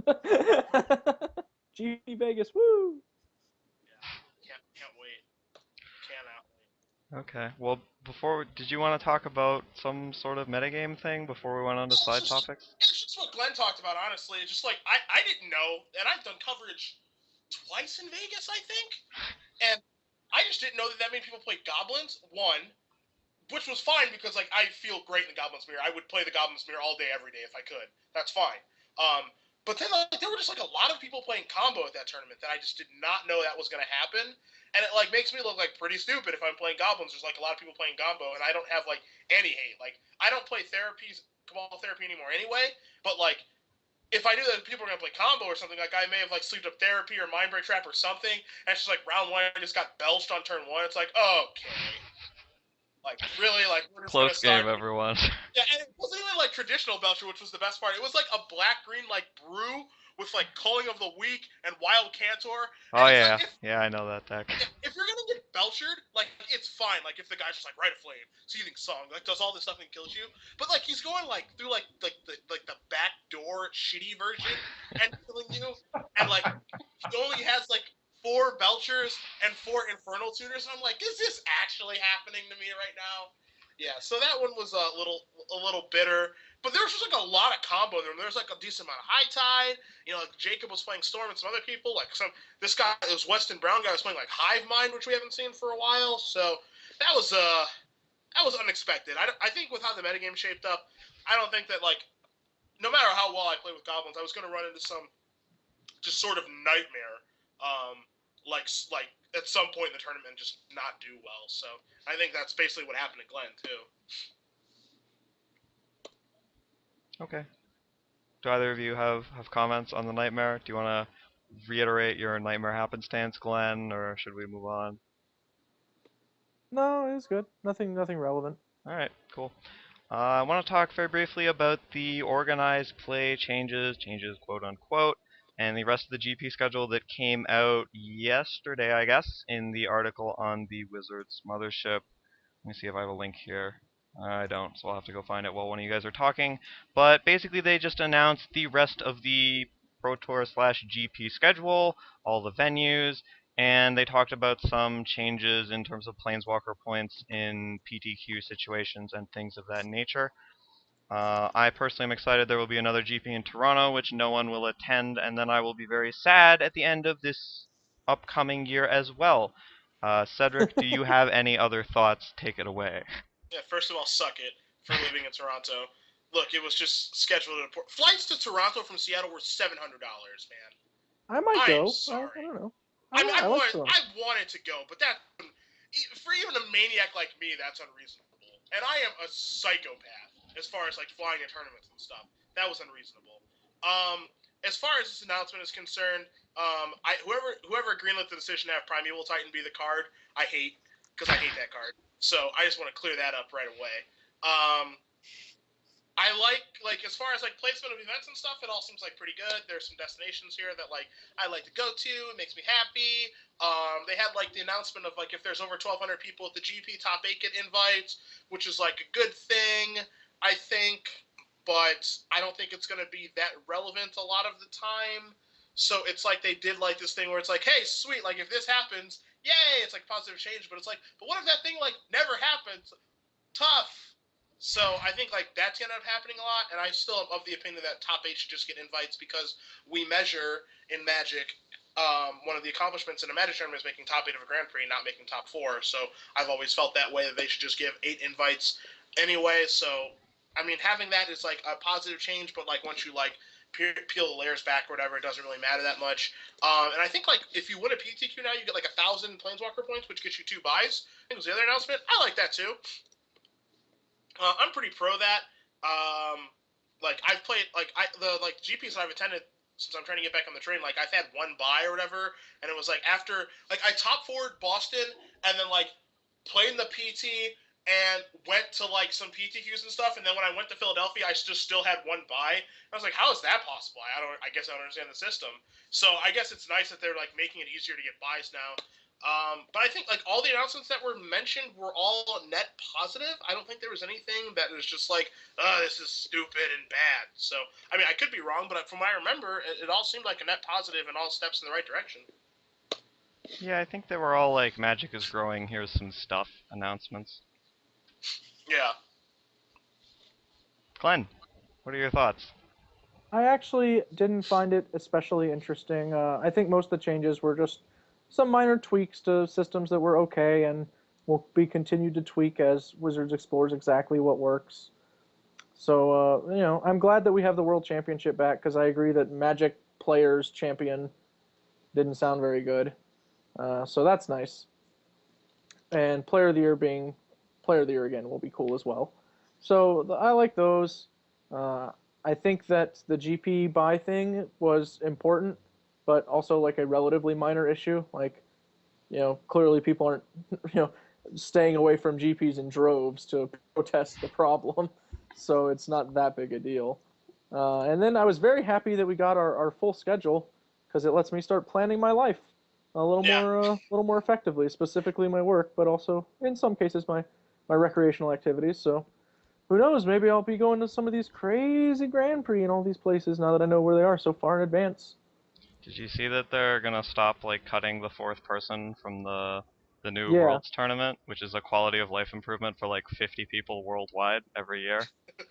G Vegas, woo! Yeah, can't wait. Cannot wait. Okay. Well, did you want to talk about some sort of metagame thing before we went on to side topics? It's just what Glenn talked about, honestly. It's just like, I didn't know, and I've done coverage twice in Vegas, I think, and I just didn't know that many people played Goblins, one, which was fine because, like, I feel great in the Goblin's Mirror. I would play the Goblin's Mirror all day, every day if I could. That's fine. But then, like, there were just, like, a lot of people playing combo at that tournament that I just did not know that was going to happen. And it, like, makes me look, like, pretty stupid if I'm playing Goblins. There's, like, a lot of people playing combo, and I don't have, like, any hate. Like, I don't play Cabal Therapy anymore anyway, but, like, if I knew that people were going to play combo or something, like, I may have, like, Sleeved Up Therapy or Mind Break Trap or something, and it's just, like, round one, I just got belched on turn one. It's like, okay. Like, really? Like, we're just Close gonna game, everyone. Yeah, and it wasn't even, like, traditional Belcher, which was the best part. It was, like, a black-green, like, brew with, like, Culling of the Weak and Wild Cantor. Oh, And yeah. like, Yeah, I know that deck. if you're gonna get Belchered, like, it's fine. Like, if the guy's just, like, Rite of Flame, Seething Song, like, does all this stuff and kills you. But, like, he's going, like, through, like the backdoor shitty version and killing you. And, like, he only has, like, 4 Belchers and 4 Infernal Tutors. And I'm like, is this actually happening to me right now? Yeah, so that one was a little bitter, but there was just like a lot of combo in there. There was like a decent amount of High Tide. You know, like Jacob was playing Storm and some other people. Like this guy, it was Weston Brown guy was playing like Hive Mind, which we haven't seen for a while. So that was unexpected. I think with how the metagame shaped up, I don't think that, like, no matter how well I play with Goblins, I was going to run into some just sort of nightmare. Like at some point in the tournament and just not do well. So I think that's basically what happened to Glenn too. Okay. Do either of you have comments on the Nightmare? Do you want to reiterate your Nightmare happenstance, Glenn, or should we move on? No, it was good. Nothing relevant. Alright, cool. I want to talk very briefly about the organized play changes quote unquote, and the rest of the GP schedule that came out yesterday, I guess, in the article on the Wizards Mothership. Let me see if I have a link here. I don't, so I'll have to go find it while one of you guys are talking. But basically, they just announced the rest of the Pro Tour / GP schedule, all the venues, and they talked about some changes in terms of Planeswalker points in PTQ situations and things of that nature. I personally am excited there will be another GP in Toronto, which no one will attend, and then I will be very sad at the end of this upcoming year as well. Cedric, do you have any other thoughts? Take it away. Yeah, first of all, suck it for living in Toronto. Look, it was just scheduled at a port. Flights to Toronto from Seattle were $700, man. I might I'm go. sorry. I don't know. I like Toronto. wanted to go, but that, for even a maniac like me, that's unreasonable. And I am a psychopath as far as like flying to tournaments and stuff. That was unreasonable. As far as this announcement is concerned, whoever greenlit the decision to have Primeval Titan be the card, I hate, because I hate that card. So I just want to clear that up right away. I like as far as like placement of events and stuff, it all seems like pretty good. There's some destinations here that like I like to go to. It makes me happy. They had like the announcement of like if there's over 1,200 people at the GP, top 8 get invites, which is like a good thing, I think. But I don't think it's going to be that relevant a lot of the time. So it's like they did like this thing where it's like, hey, sweet, like if this happens, yay, it's like positive change. But it's like, but what if that thing like never happens? Tough. So I think like that's gonna end up happening a lot, and I still am of the opinion that top 8 should just get invites because we measure in Magic. One of the accomplishments in a Magic tournament is making top 8 of a Grand Prix, not making top 4. So I've always felt that way, that they should just give 8 invites anyway. So I mean, having that is like a positive change, but like once you like peel the layers back or whatever, it doesn't really matter that much. And I think like if you win a PTQ now, you get like 1,000 Planeswalker points, which gets you 2 buys. I think it was the other announcement. I like that too. I'm pretty pro that. Like I've played the GPs I've attended since I'm trying to get back on the train. Like I've had one buy or whatever, and it was like after like I top forward Boston and then like played in the PT and went to like some PTQs and stuff, and then when I went to Philadelphia, I just still had one buy. I was like, how is that possible? I guess I don't understand the system. So I guess it's nice that they're like making it easier to get buys now. But I think like all the announcements that were mentioned were all net positive. I don't think there was anything that was just like, this is stupid and bad. So I mean, I could be wrong, but from what I remember, it all seemed like a net positive and all steps in the right direction. Yeah, I think they were all like, Magic is growing, here's some stuff announcements. Yeah. Glenn, what are your thoughts? I actually didn't find it especially interesting. I think most of the changes were just some minor tweaks to systems that were okay and will be continued to tweak as Wizards explores exactly what works. So, I'm glad that we have the World Championship back because I agree that Magic Players Champion didn't sound very good. So that's nice. And Player of the Year being Player of the Year again will be cool as well. So I like those. I think that the GP buy thing was important, but also like a relatively minor issue. Like, clearly people aren't, staying away from GPs in droves to protest the problem. So it's not that big a deal. And then I was very happy that we got our full schedule because it lets me start planning my life Yeah. a little more effectively, specifically my work, but also in some cases my recreational activities. So who knows? Maybe I'll be going to some of these crazy Grand Prix and all these places now that I know where they are so far in advance. Did you see that they're gonna stop like cutting the 4th person from the new Yeah. Worlds tournament, which is a quality of life improvement for like 50 people worldwide every year?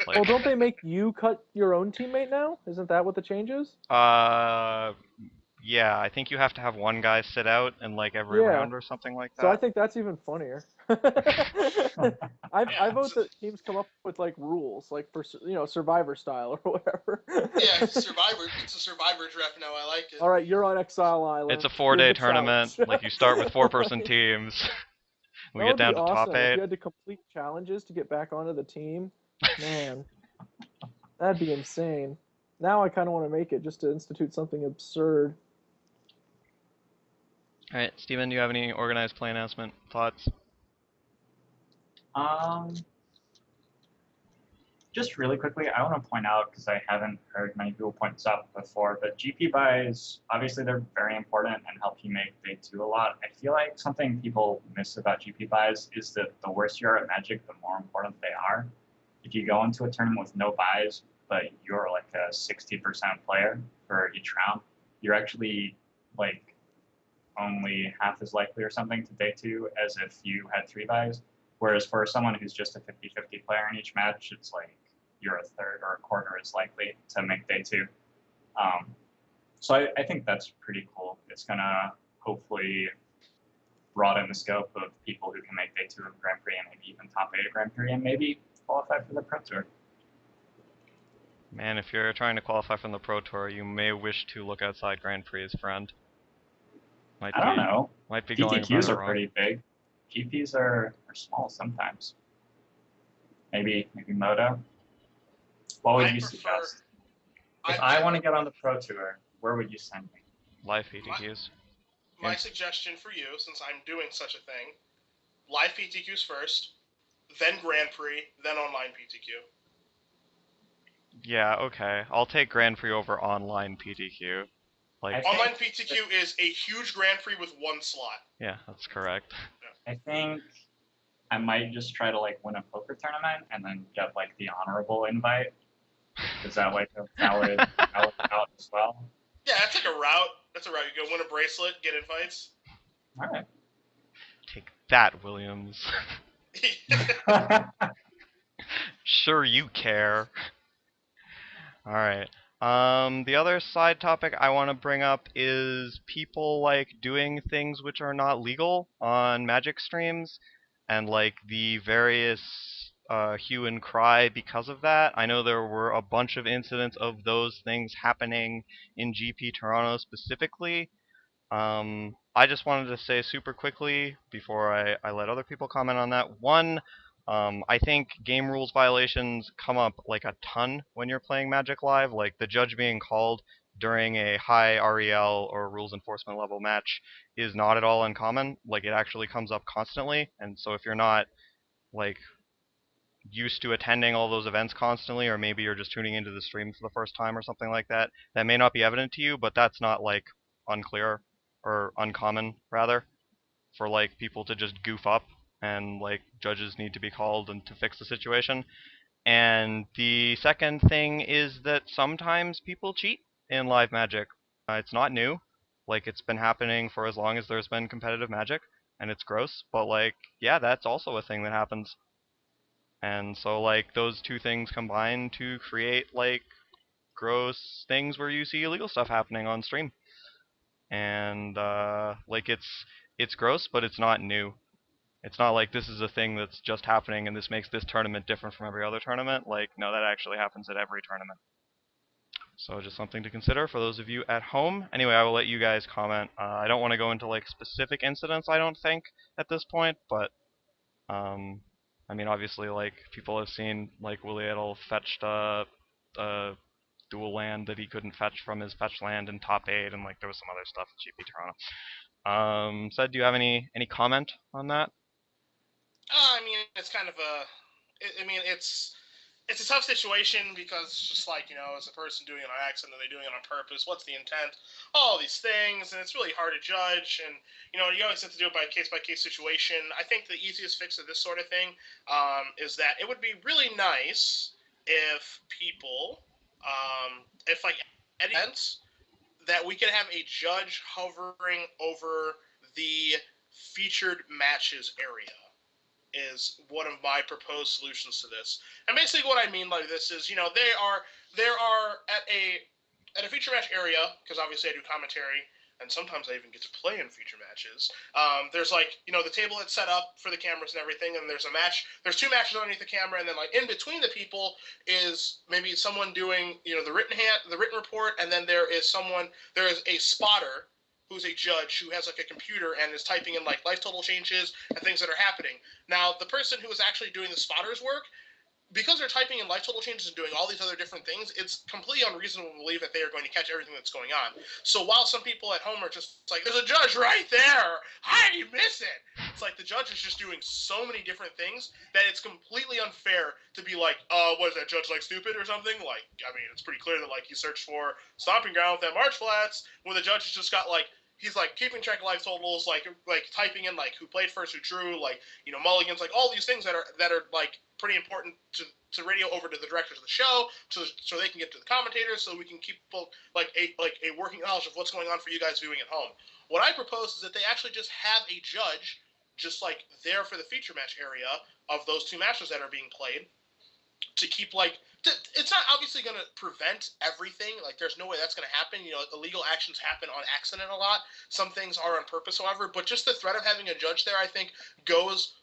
Like, Well, don't they make you cut your own teammate now? Isn't that what the change is? yeah, I think you have to have one guy sit out in like every Yeah. round or something like So I that. think that's even funnier. I vote that teams come up with like rules, like for Survivor style or whatever. Yeah, Survivor. It's a Survivor draft now. I like it. All right, you're on Exile Island. It's a 4-day Here's the tournament. challenge. Like you start with 4-person teams. We That get would be down to top awesome if 8. you had to complete challenges to get back onto the team. Man, that'd be insane. Now I kind of want to make it just to institute something absurd. All right, Steven, do you have any organized play announcement thoughts? Just really quickly, I want to point out, because I haven't heard many people point this out before, but GP buys, obviously they're very important and help you make day 2 a lot. I feel like something people miss about GP buys is that the worse you are at Magic, the more important they are. If you go into a tournament with no buys, but you're like a 60% player for each round, you're actually like only half as likely or something to day 2 as if you had 3 buys. Whereas for someone who's just a 50-50 player in each match, it's like you're a third or a quarter as likely to make day 2. So I think that's pretty cool. It's going to hopefully broaden the scope of people who can make day 2 of Grand Prix and maybe even top 8 of Grand Prix and maybe qualify for the Pro Tour. Man, if you're trying to qualify from the Pro Tour, you may wish to look outside Grand Prix, friend. I don't know. Might be going PTQs about it are wrong. pretty big. GPs are small sometimes. Maybe Moto. What would you suggest? If I want to get on the Pro Tour, where would you send me? Live PTQs. My suggestion for you, since I'm doing such a thing, live PTQs first, then Grand Prix, then online PTQ. Yeah, okay. I'll take Grand Prix over online PTQ. Online PTQ is a huge Grand Prix with 1 slot. Yeah, that's correct. I think I might just try to like win a poker tournament and then get like the honorable invite. Is that like a valid out as well? Yeah, that's like a route. That's a route. You go win a bracelet, get invites. All right. Take that, Williams. Sure you care. Alright. The other side topic I want to bring up is people like doing things which are not legal on Magic streams, and like the various hue and cry because of that. I know there were a bunch of incidents of those things happening in GP Toronto specifically. I just wanted to say super quickly before I let other people comment on that. One, I think game rules violations come up like a ton when you're playing Magic Live. Like the judge being called during a high REL or rules enforcement level match is not at all uncommon. Like it actually comes up constantly. And so if you're not like used to attending all those events constantly, or maybe you're just tuning into the stream for the first time or something like that, that may not be evident to you, but that's not like unclear or uncommon rather for like people to just goof up, and like judges need to be called and to fix the situation. And the second thing is that sometimes people cheat in live Magic. It's not new. Like it's been happening for as long as there's been competitive Magic, and it's gross, but like yeah, that's also a thing that happens. And so like those two things combine to create like gross things where you see illegal stuff happening on stream. And like it's gross, but it's not new. It's not like this is a thing that's just happening and this makes this tournament different from every other tournament. Like no, that actually happens at every tournament. So just something to consider for those of you at home. Anyway, I will let you guys comment. I don't want to go into like specific incidents, I don't think, at this point, but I mean, obviously, like people have seen, like Willie Idle fetched a dual land that he couldn't fetch from his fetch land in top 8, and like there was some other stuff at GP Toronto. Said, do you have any comment on that? I mean, it's kind of a. I mean, it's a tough situation because it's just like, as a person doing it on accident, are they doing it on purpose? What's the intent? All these things, and it's really hard to judge. And you always have to do it by case situation. I think the easiest fix of this sort of thing is that it would be really nice if people, if like at events, that we could have a judge hovering over the featured matches area is one of my proposed solutions to this. And basically what I mean by this is, there are at a feature match area, because obviously I do commentary, and sometimes I even get to play in feature matches. There's like, the table that's set up for the cameras and everything, and there's two matches underneath the camera, and then like in between the people is maybe someone doing, the written report, and then there is a spotter who's a judge who has like a computer and is typing in like life total changes and things that are happening. Now, the person who is actually doing the spotter's work, because they're typing in life total changes and doing all these other different things, it's completely unreasonable to believe that they are going to catch everything that's going on. So while some people at home are just like, there's a judge right there, how do you miss it? It's like the judge is just doing so many different things that it's completely unfair to be like, what is that judge, like stupid or something? Like, I mean, it's pretty clear that like he searched for stomping ground with that March Flats, where the judge has just got like, he's like keeping track of life totals, like typing in like who played first, who drew, like mulligans, like all these things that are like pretty important to radio over to the directors of the show, so they can get to the commentators, so we can keep like a working knowledge of what's going on for you guys viewing at home. What I propose is that they actually just have a judge just like there for the feature match area of those two matches that are being played, to keep it's not obviously going to prevent everything. Like, there's no way that's going to happen. Illegal actions happen on accident a lot. Some things are on purpose, however. But just the threat of having a judge there, I think, goes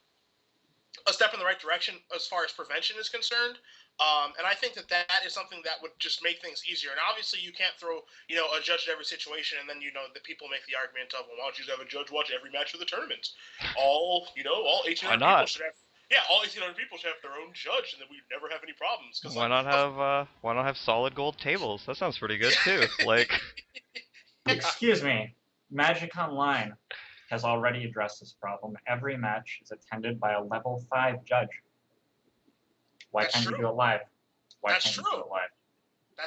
a step in the right direction as far as prevention is concerned. And I think that is something that would just make things easier. And obviously, you can't throw, a judge at every situation, and then, the people make the argument of, well, why don't you have a judge watch every match of the tournament? All 1,800 people should have. Yeah, all 1,800 people should have their own judge, and then we'd never have any problems. Why not have solid gold tables? That sounds pretty good too. Like, Excuse me, Magic Online has already addressed this problem. Every match is attended by a level 5 judge. Why can't you do it live? Why can't you do it live?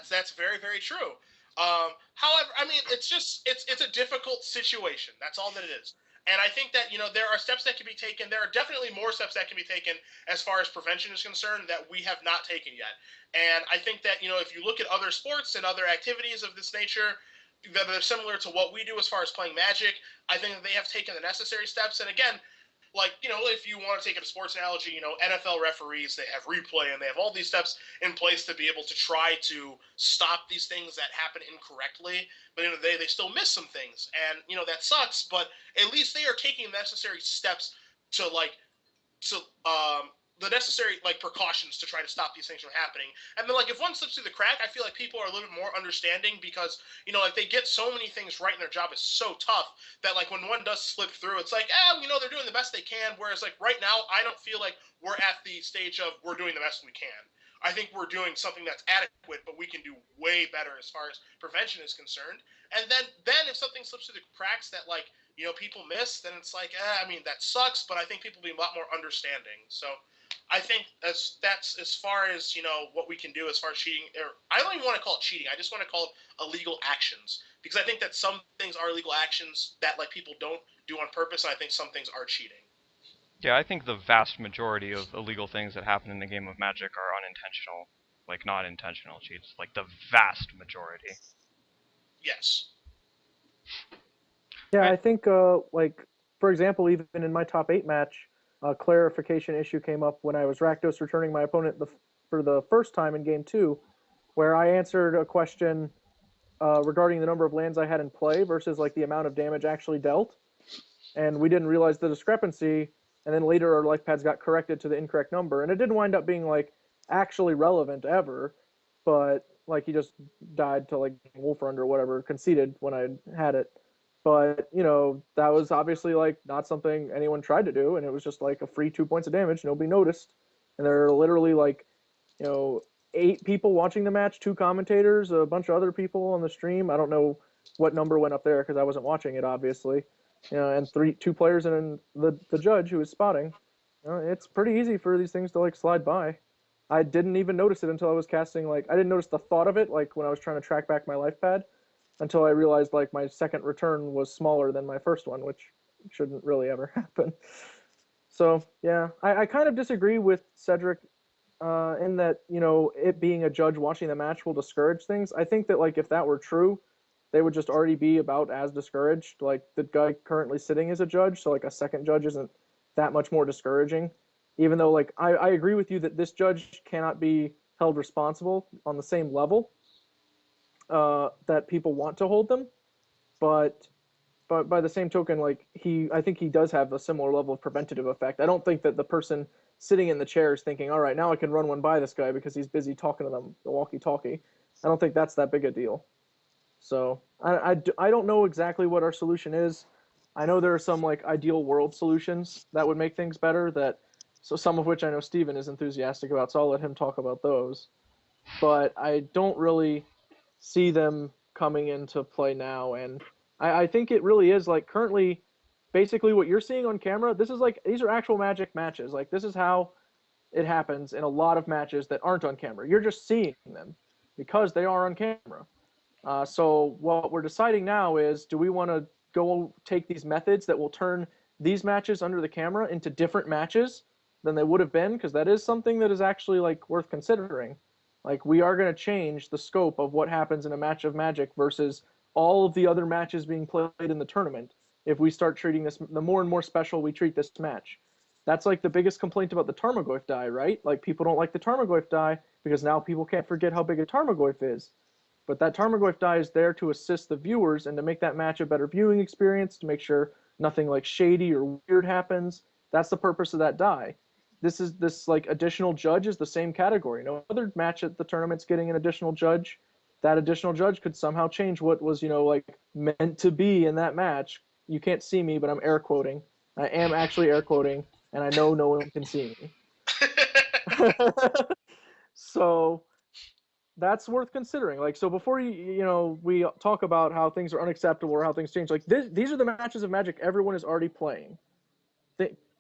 That's very, very true. However, I mean, it's a difficult situation. That's all that it is. And I think that, there are steps that can be taken. There are definitely more steps that can be taken as far as prevention is concerned that we have not taken yet. And I think that, if you look at other sports and other activities of this nature that are similar to what we do as far as playing Magic, I think that they have taken the necessary steps. And again, like, if you want to take it a sports analogy, NFL referees, they have replay and they have all these steps in place to be able to try to stop these things that happen incorrectly. But at the end of the day, they still miss some things. And, that sucks, but at least they are taking necessary steps to, like, to the necessary precautions to try to stop these things from happening. And then if one slips through the crack, I feel like people are a little bit more understanding because they get so many things right and their job is so tough that when one does slip through, it's they're doing the best they can. Whereas right now, I don't feel like we're at the stage of we're doing the best we can. I think we're doing something that's adequate, but we can do way better as far as prevention is concerned. And then if something slips through the cracks that people miss, then it's that sucks, but I think people will be a lot more understanding. So I think that's as far as, what we can do as far as cheating. Or I don't even want to call it cheating. I just want to call it illegal actions. Because I think that some things are illegal actions that people don't do on purpose, and I think some things are cheating. Yeah, I think the vast majority of illegal things that happen in the game of Magic are unintentional, not intentional cheats. The vast majority. Yes. Yeah, Right. I think for example, even in my top 8 match, a clarification issue came up when I was Rakdos returning my opponent for the first time in game 2, where I answered a question regarding the number of lands I had in play versus the amount of damage actually dealt, and we didn't realize the discrepancy. And then later our life pads got corrected to the incorrect number, and it didn't wind up being actually relevant ever, but he just died to Wolfrund or whatever, conceded when I had it. But that was obviously not something anyone tried to do, and it was just a free 2 points of damage. Nobody noticed, and there are literally 8 people watching the match, 2 commentators, a bunch of other people on the stream. I don't know what number went up there because I wasn't watching it, obviously. And 2 players and the judge who was spotting. It's pretty easy for these things to slide by. I didn't even notice it until I was casting. I didn't notice the thought of it when I was trying to track back my life pad, until I realized my second return was smaller than my first one, which shouldn't really ever happen. So yeah, I kind of disagree with Cedric in that it being a judge watching the match will discourage things. I think that if that were true, they would just already be about as discouraged. The guy currently sitting as a judge, so a second judge isn't that much more discouraging. Even though I agree with you that this judge cannot be held responsible on the same level that people want to hold them, but by the same token, I think he does have a similar level of preventative effect. I don't think that the person sitting in the chair is thinking, all right, now I can run one by this guy because he's busy talking to them, the walkie-talkie. I don't think that's that big a deal. So I don't know exactly what our solution is. I know there are some ideal world solutions that would make things better, so some of which I know Steven is enthusiastic about, so I'll let him talk about those. But I don't really see them coming into play now, and I think it really is currently basically what you're seeing on camera. This is these are actual Magic matches. This is how it happens in a lot of matches that aren't on camera. You're just seeing them because they are on camera. So what we're deciding now is, do we want to go take these methods that will turn these matches under the camera into different matches than they would have been? Because that is something that is actually worth considering. We are going to change the scope of what happens in a match of Magic versus all of the other matches being played in the tournament. If we start treating this, the more and more special we treat this match. That's the biggest complaint about the Tarmogoyf die, right? People don't like the Tarmogoyf die because now people can't forget how big a Tarmogoyf is. But that Tarmogoyf die is there to assist the viewers and to make that match a better viewing experience, to make sure nothing shady or weird happens. That's the purpose of that die. This additional judge is the same category. No other match at the tournament's getting an additional judge. That additional judge could somehow change what was, meant to be in that match. You can't see me, but I'm air quoting. I am actually air quoting, and I know no one can see me. So that's worth considering. So before we talk about how things are unacceptable or how things change, these are the matches of Magic everyone is already playing.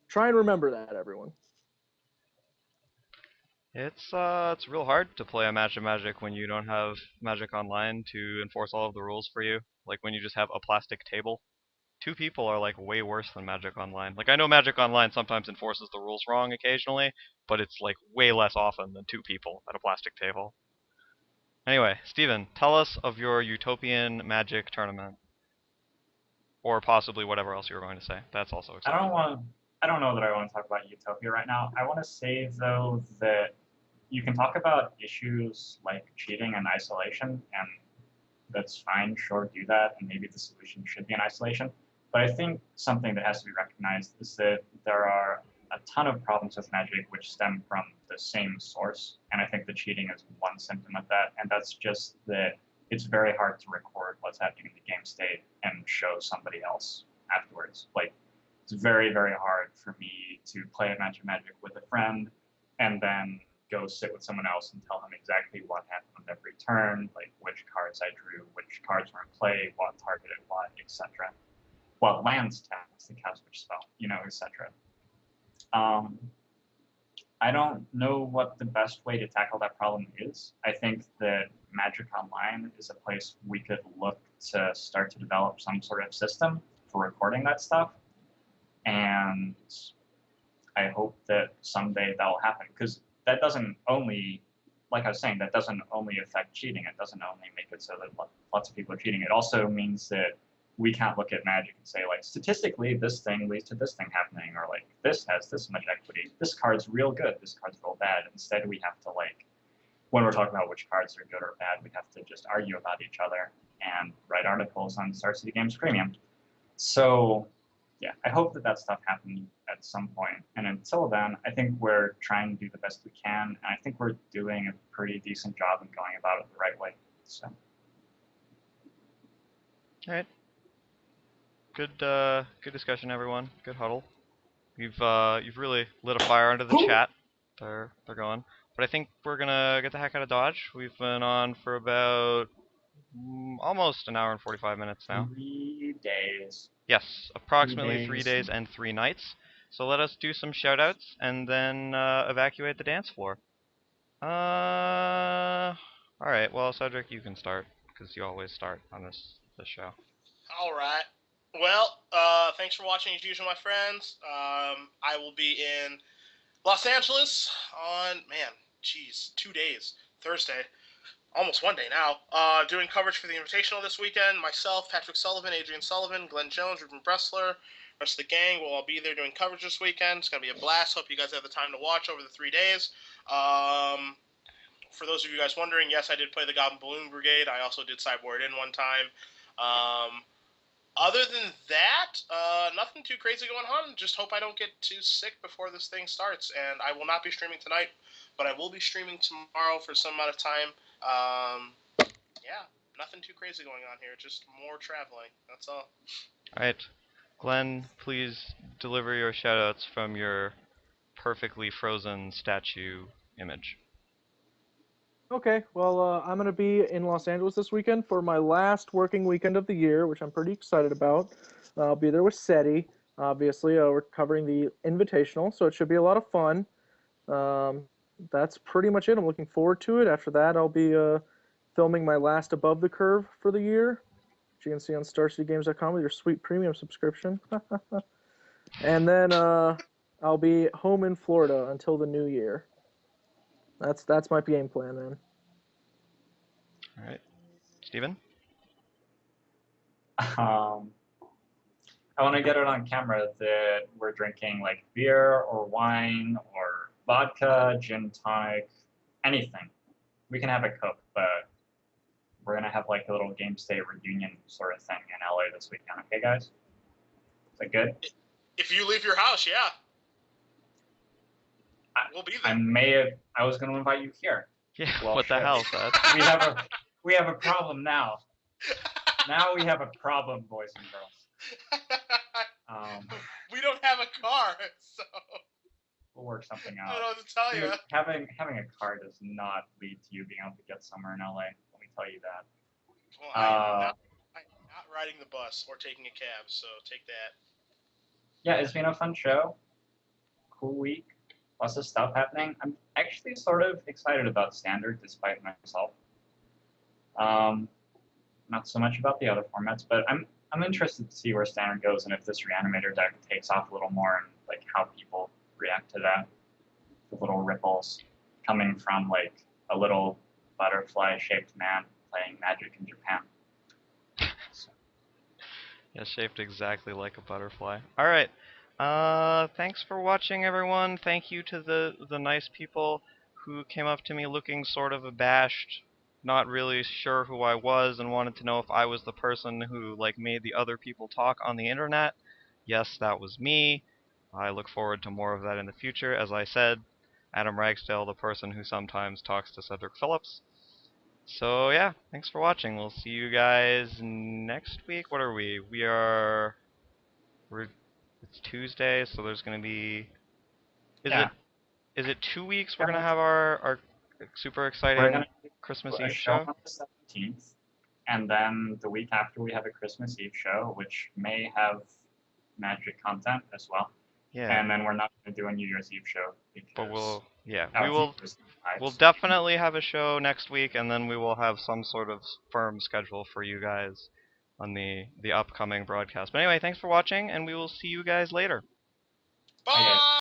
Try and remember that, everyone. It's real hard to play a match of Magic when you don't have Magic Online to enforce all of the rules for you. When you just have a plastic table. 2 people are way worse than Magic Online. I know Magic Online sometimes enforces the rules wrong occasionally, but it's way less often than 2 people at a plastic table. Anyway, Steven, tell us of your Utopian Magic tournament. Or possibly whatever else you were going to say. That's also I acceptable. don't want to I don't know that I want to talk about Utopia right now. I want to say, though, that you can talk about issues like cheating and isolation, and that's fine, sure, do that, and maybe the solution should be in isolation. But I think something that has to be recognized is that there are a ton of problems with Magic which stem from the same source, and I think the cheating is one symptom of that, and that's just that it's very hard to record what's happening in the game state and show somebody else afterwards. Like, it's very, very hard for me to play a match of Magic with a friend and then go sit with someone else and tell him exactly what happened on every turn, like which cards I drew, which cards were in play, what targeted what, etc. What lands tapped to cast which spell, etc. I don't know what the best way to tackle that problem is. I think that Magic Online is a place we could look to start to develop some sort of system for recording that stuff. And I hope that someday that will happen, because that doesn't only, like I was saying, that doesn't only affect cheating. It doesn't only make it so that lots of people are cheating. It also means that we can't look at Magic and say, like, statistically, this thing leads to this thing happening, or like, this has this much equity. This card's real good. This card's real bad. Instead, we have to, like, when we're talking about which cards are good or bad, we have to just argue about each other and write articles on Star City Games Premium. So, yeah, I hope that that stuff happens at some point. And until then, I think we're trying to do the best we can, and I think we're doing a pretty decent job in going about it the right way. So. All right. Good discussion, everyone. Good huddle. You've really lit a fire under the chat. They're going. But I think we're gonna get the heck out of Dodge. We've been on for about almost an hour and 45 minutes now. 3 days. Yes, approximately 3 days and 3 nights. So let us do some shoutouts and then evacuate the dance floor. All right. Well, Cedric, you can start because you always start on this show. All right. Well, thanks for watching as usual, my friends. I will be in Los Angeles on, 2 days. Thursday. Almost 1 day now. Doing coverage for the Invitational this weekend. Myself, Patrick Sullivan, Adrian Sullivan, Glenn Jones, Ruben Bressler, rest of the gang will all be there doing coverage this weekend. It's going to be a blast. Hope you guys have the time to watch over the 3 days. For those of you guys wondering, yes, I did play the Goblin Balloon Brigade. I also did Sideboard in one time. Other than that, nothing too crazy going on. Just hope I don't get too sick before this thing starts. And I will not be streaming tonight, but I will be streaming tomorrow for some amount of time. Yeah, nothing too crazy going on here. Just more traveling. That's all. All right. Glenn, please deliver your shoutouts from your perfectly frozen statue image. Okay, well, I'm going to be in Los Angeles this weekend for my last working weekend of the year, which I'm pretty excited about. I'll be there with SETI, obviously. We're covering the Invitational, so it should be a lot of fun. That's pretty much it. I'm looking forward to it. After that, I'll be filming my last Above the Curve for the year, which you can see on StarCityGames.com with your sweet premium subscription. And then I'll be home in Florida until the new year. That's my game plan, man. All right. Steven? I want to get it on camera that we're drinking like beer or wine or vodka, gin tonic, anything. We can have a Coke, but we're going to have like a little Gamestate reunion sort of thing in LA this weekend. Okay, guys? Is that good? If you leave your house, yeah. We'll be there. I was going to invite you here. Yeah, Well, what the shit. hell, Seth? We have a problem now. Now we have a problem, boys and girls. We don't have a car, so We'll work something I out. don't know what to tell you. Having a car does not lead to you being able to get somewhere in LA. Let me tell you that. Well, I'm not riding the bus or taking a cab, so take that. Yeah, it's been a fun show. Cool week. Lots of stuff happening. I'm actually sort of excited about Standard, despite myself. Not so much about the other formats, but I'm interested to see where Standard goes and if this Reanimator deck takes off a little more and like how people react to that. The little ripples coming from like a little butterfly-shaped man playing Magic in Japan. So. Yeah, shaped exactly like a butterfly. All right. Thanks for watching, everyone. Thank you to the nice people who came up to me looking sort of abashed, not really sure who I was, and wanted to know if I was the person who like made the other people talk on the internet. Yes, that was me. I look forward to more of that in the future. As I said, Adam Ragsdale, the person who sometimes talks to Cedric Phillips. So yeah, thanks for watching. We'll see you guys next week. What are we? We're it's Tuesday, so there's gonna be Yeah, is it 2 weeks we're yeah, gonna have our super we're exciting gonna Christmas do a Eve show show? on the 17th, and then the week after we have a Christmas Eve show, which may have magic content as well. Yeah, And then we're not going to do a New Year's Eve show but because we our will viewers we'll lives. definitely have a show next week, and then we will have some sort of firm schedule for you guys on the upcoming broadcast. But anyway, thanks for watching, and we will see you guys later. Bye, guys. Bye.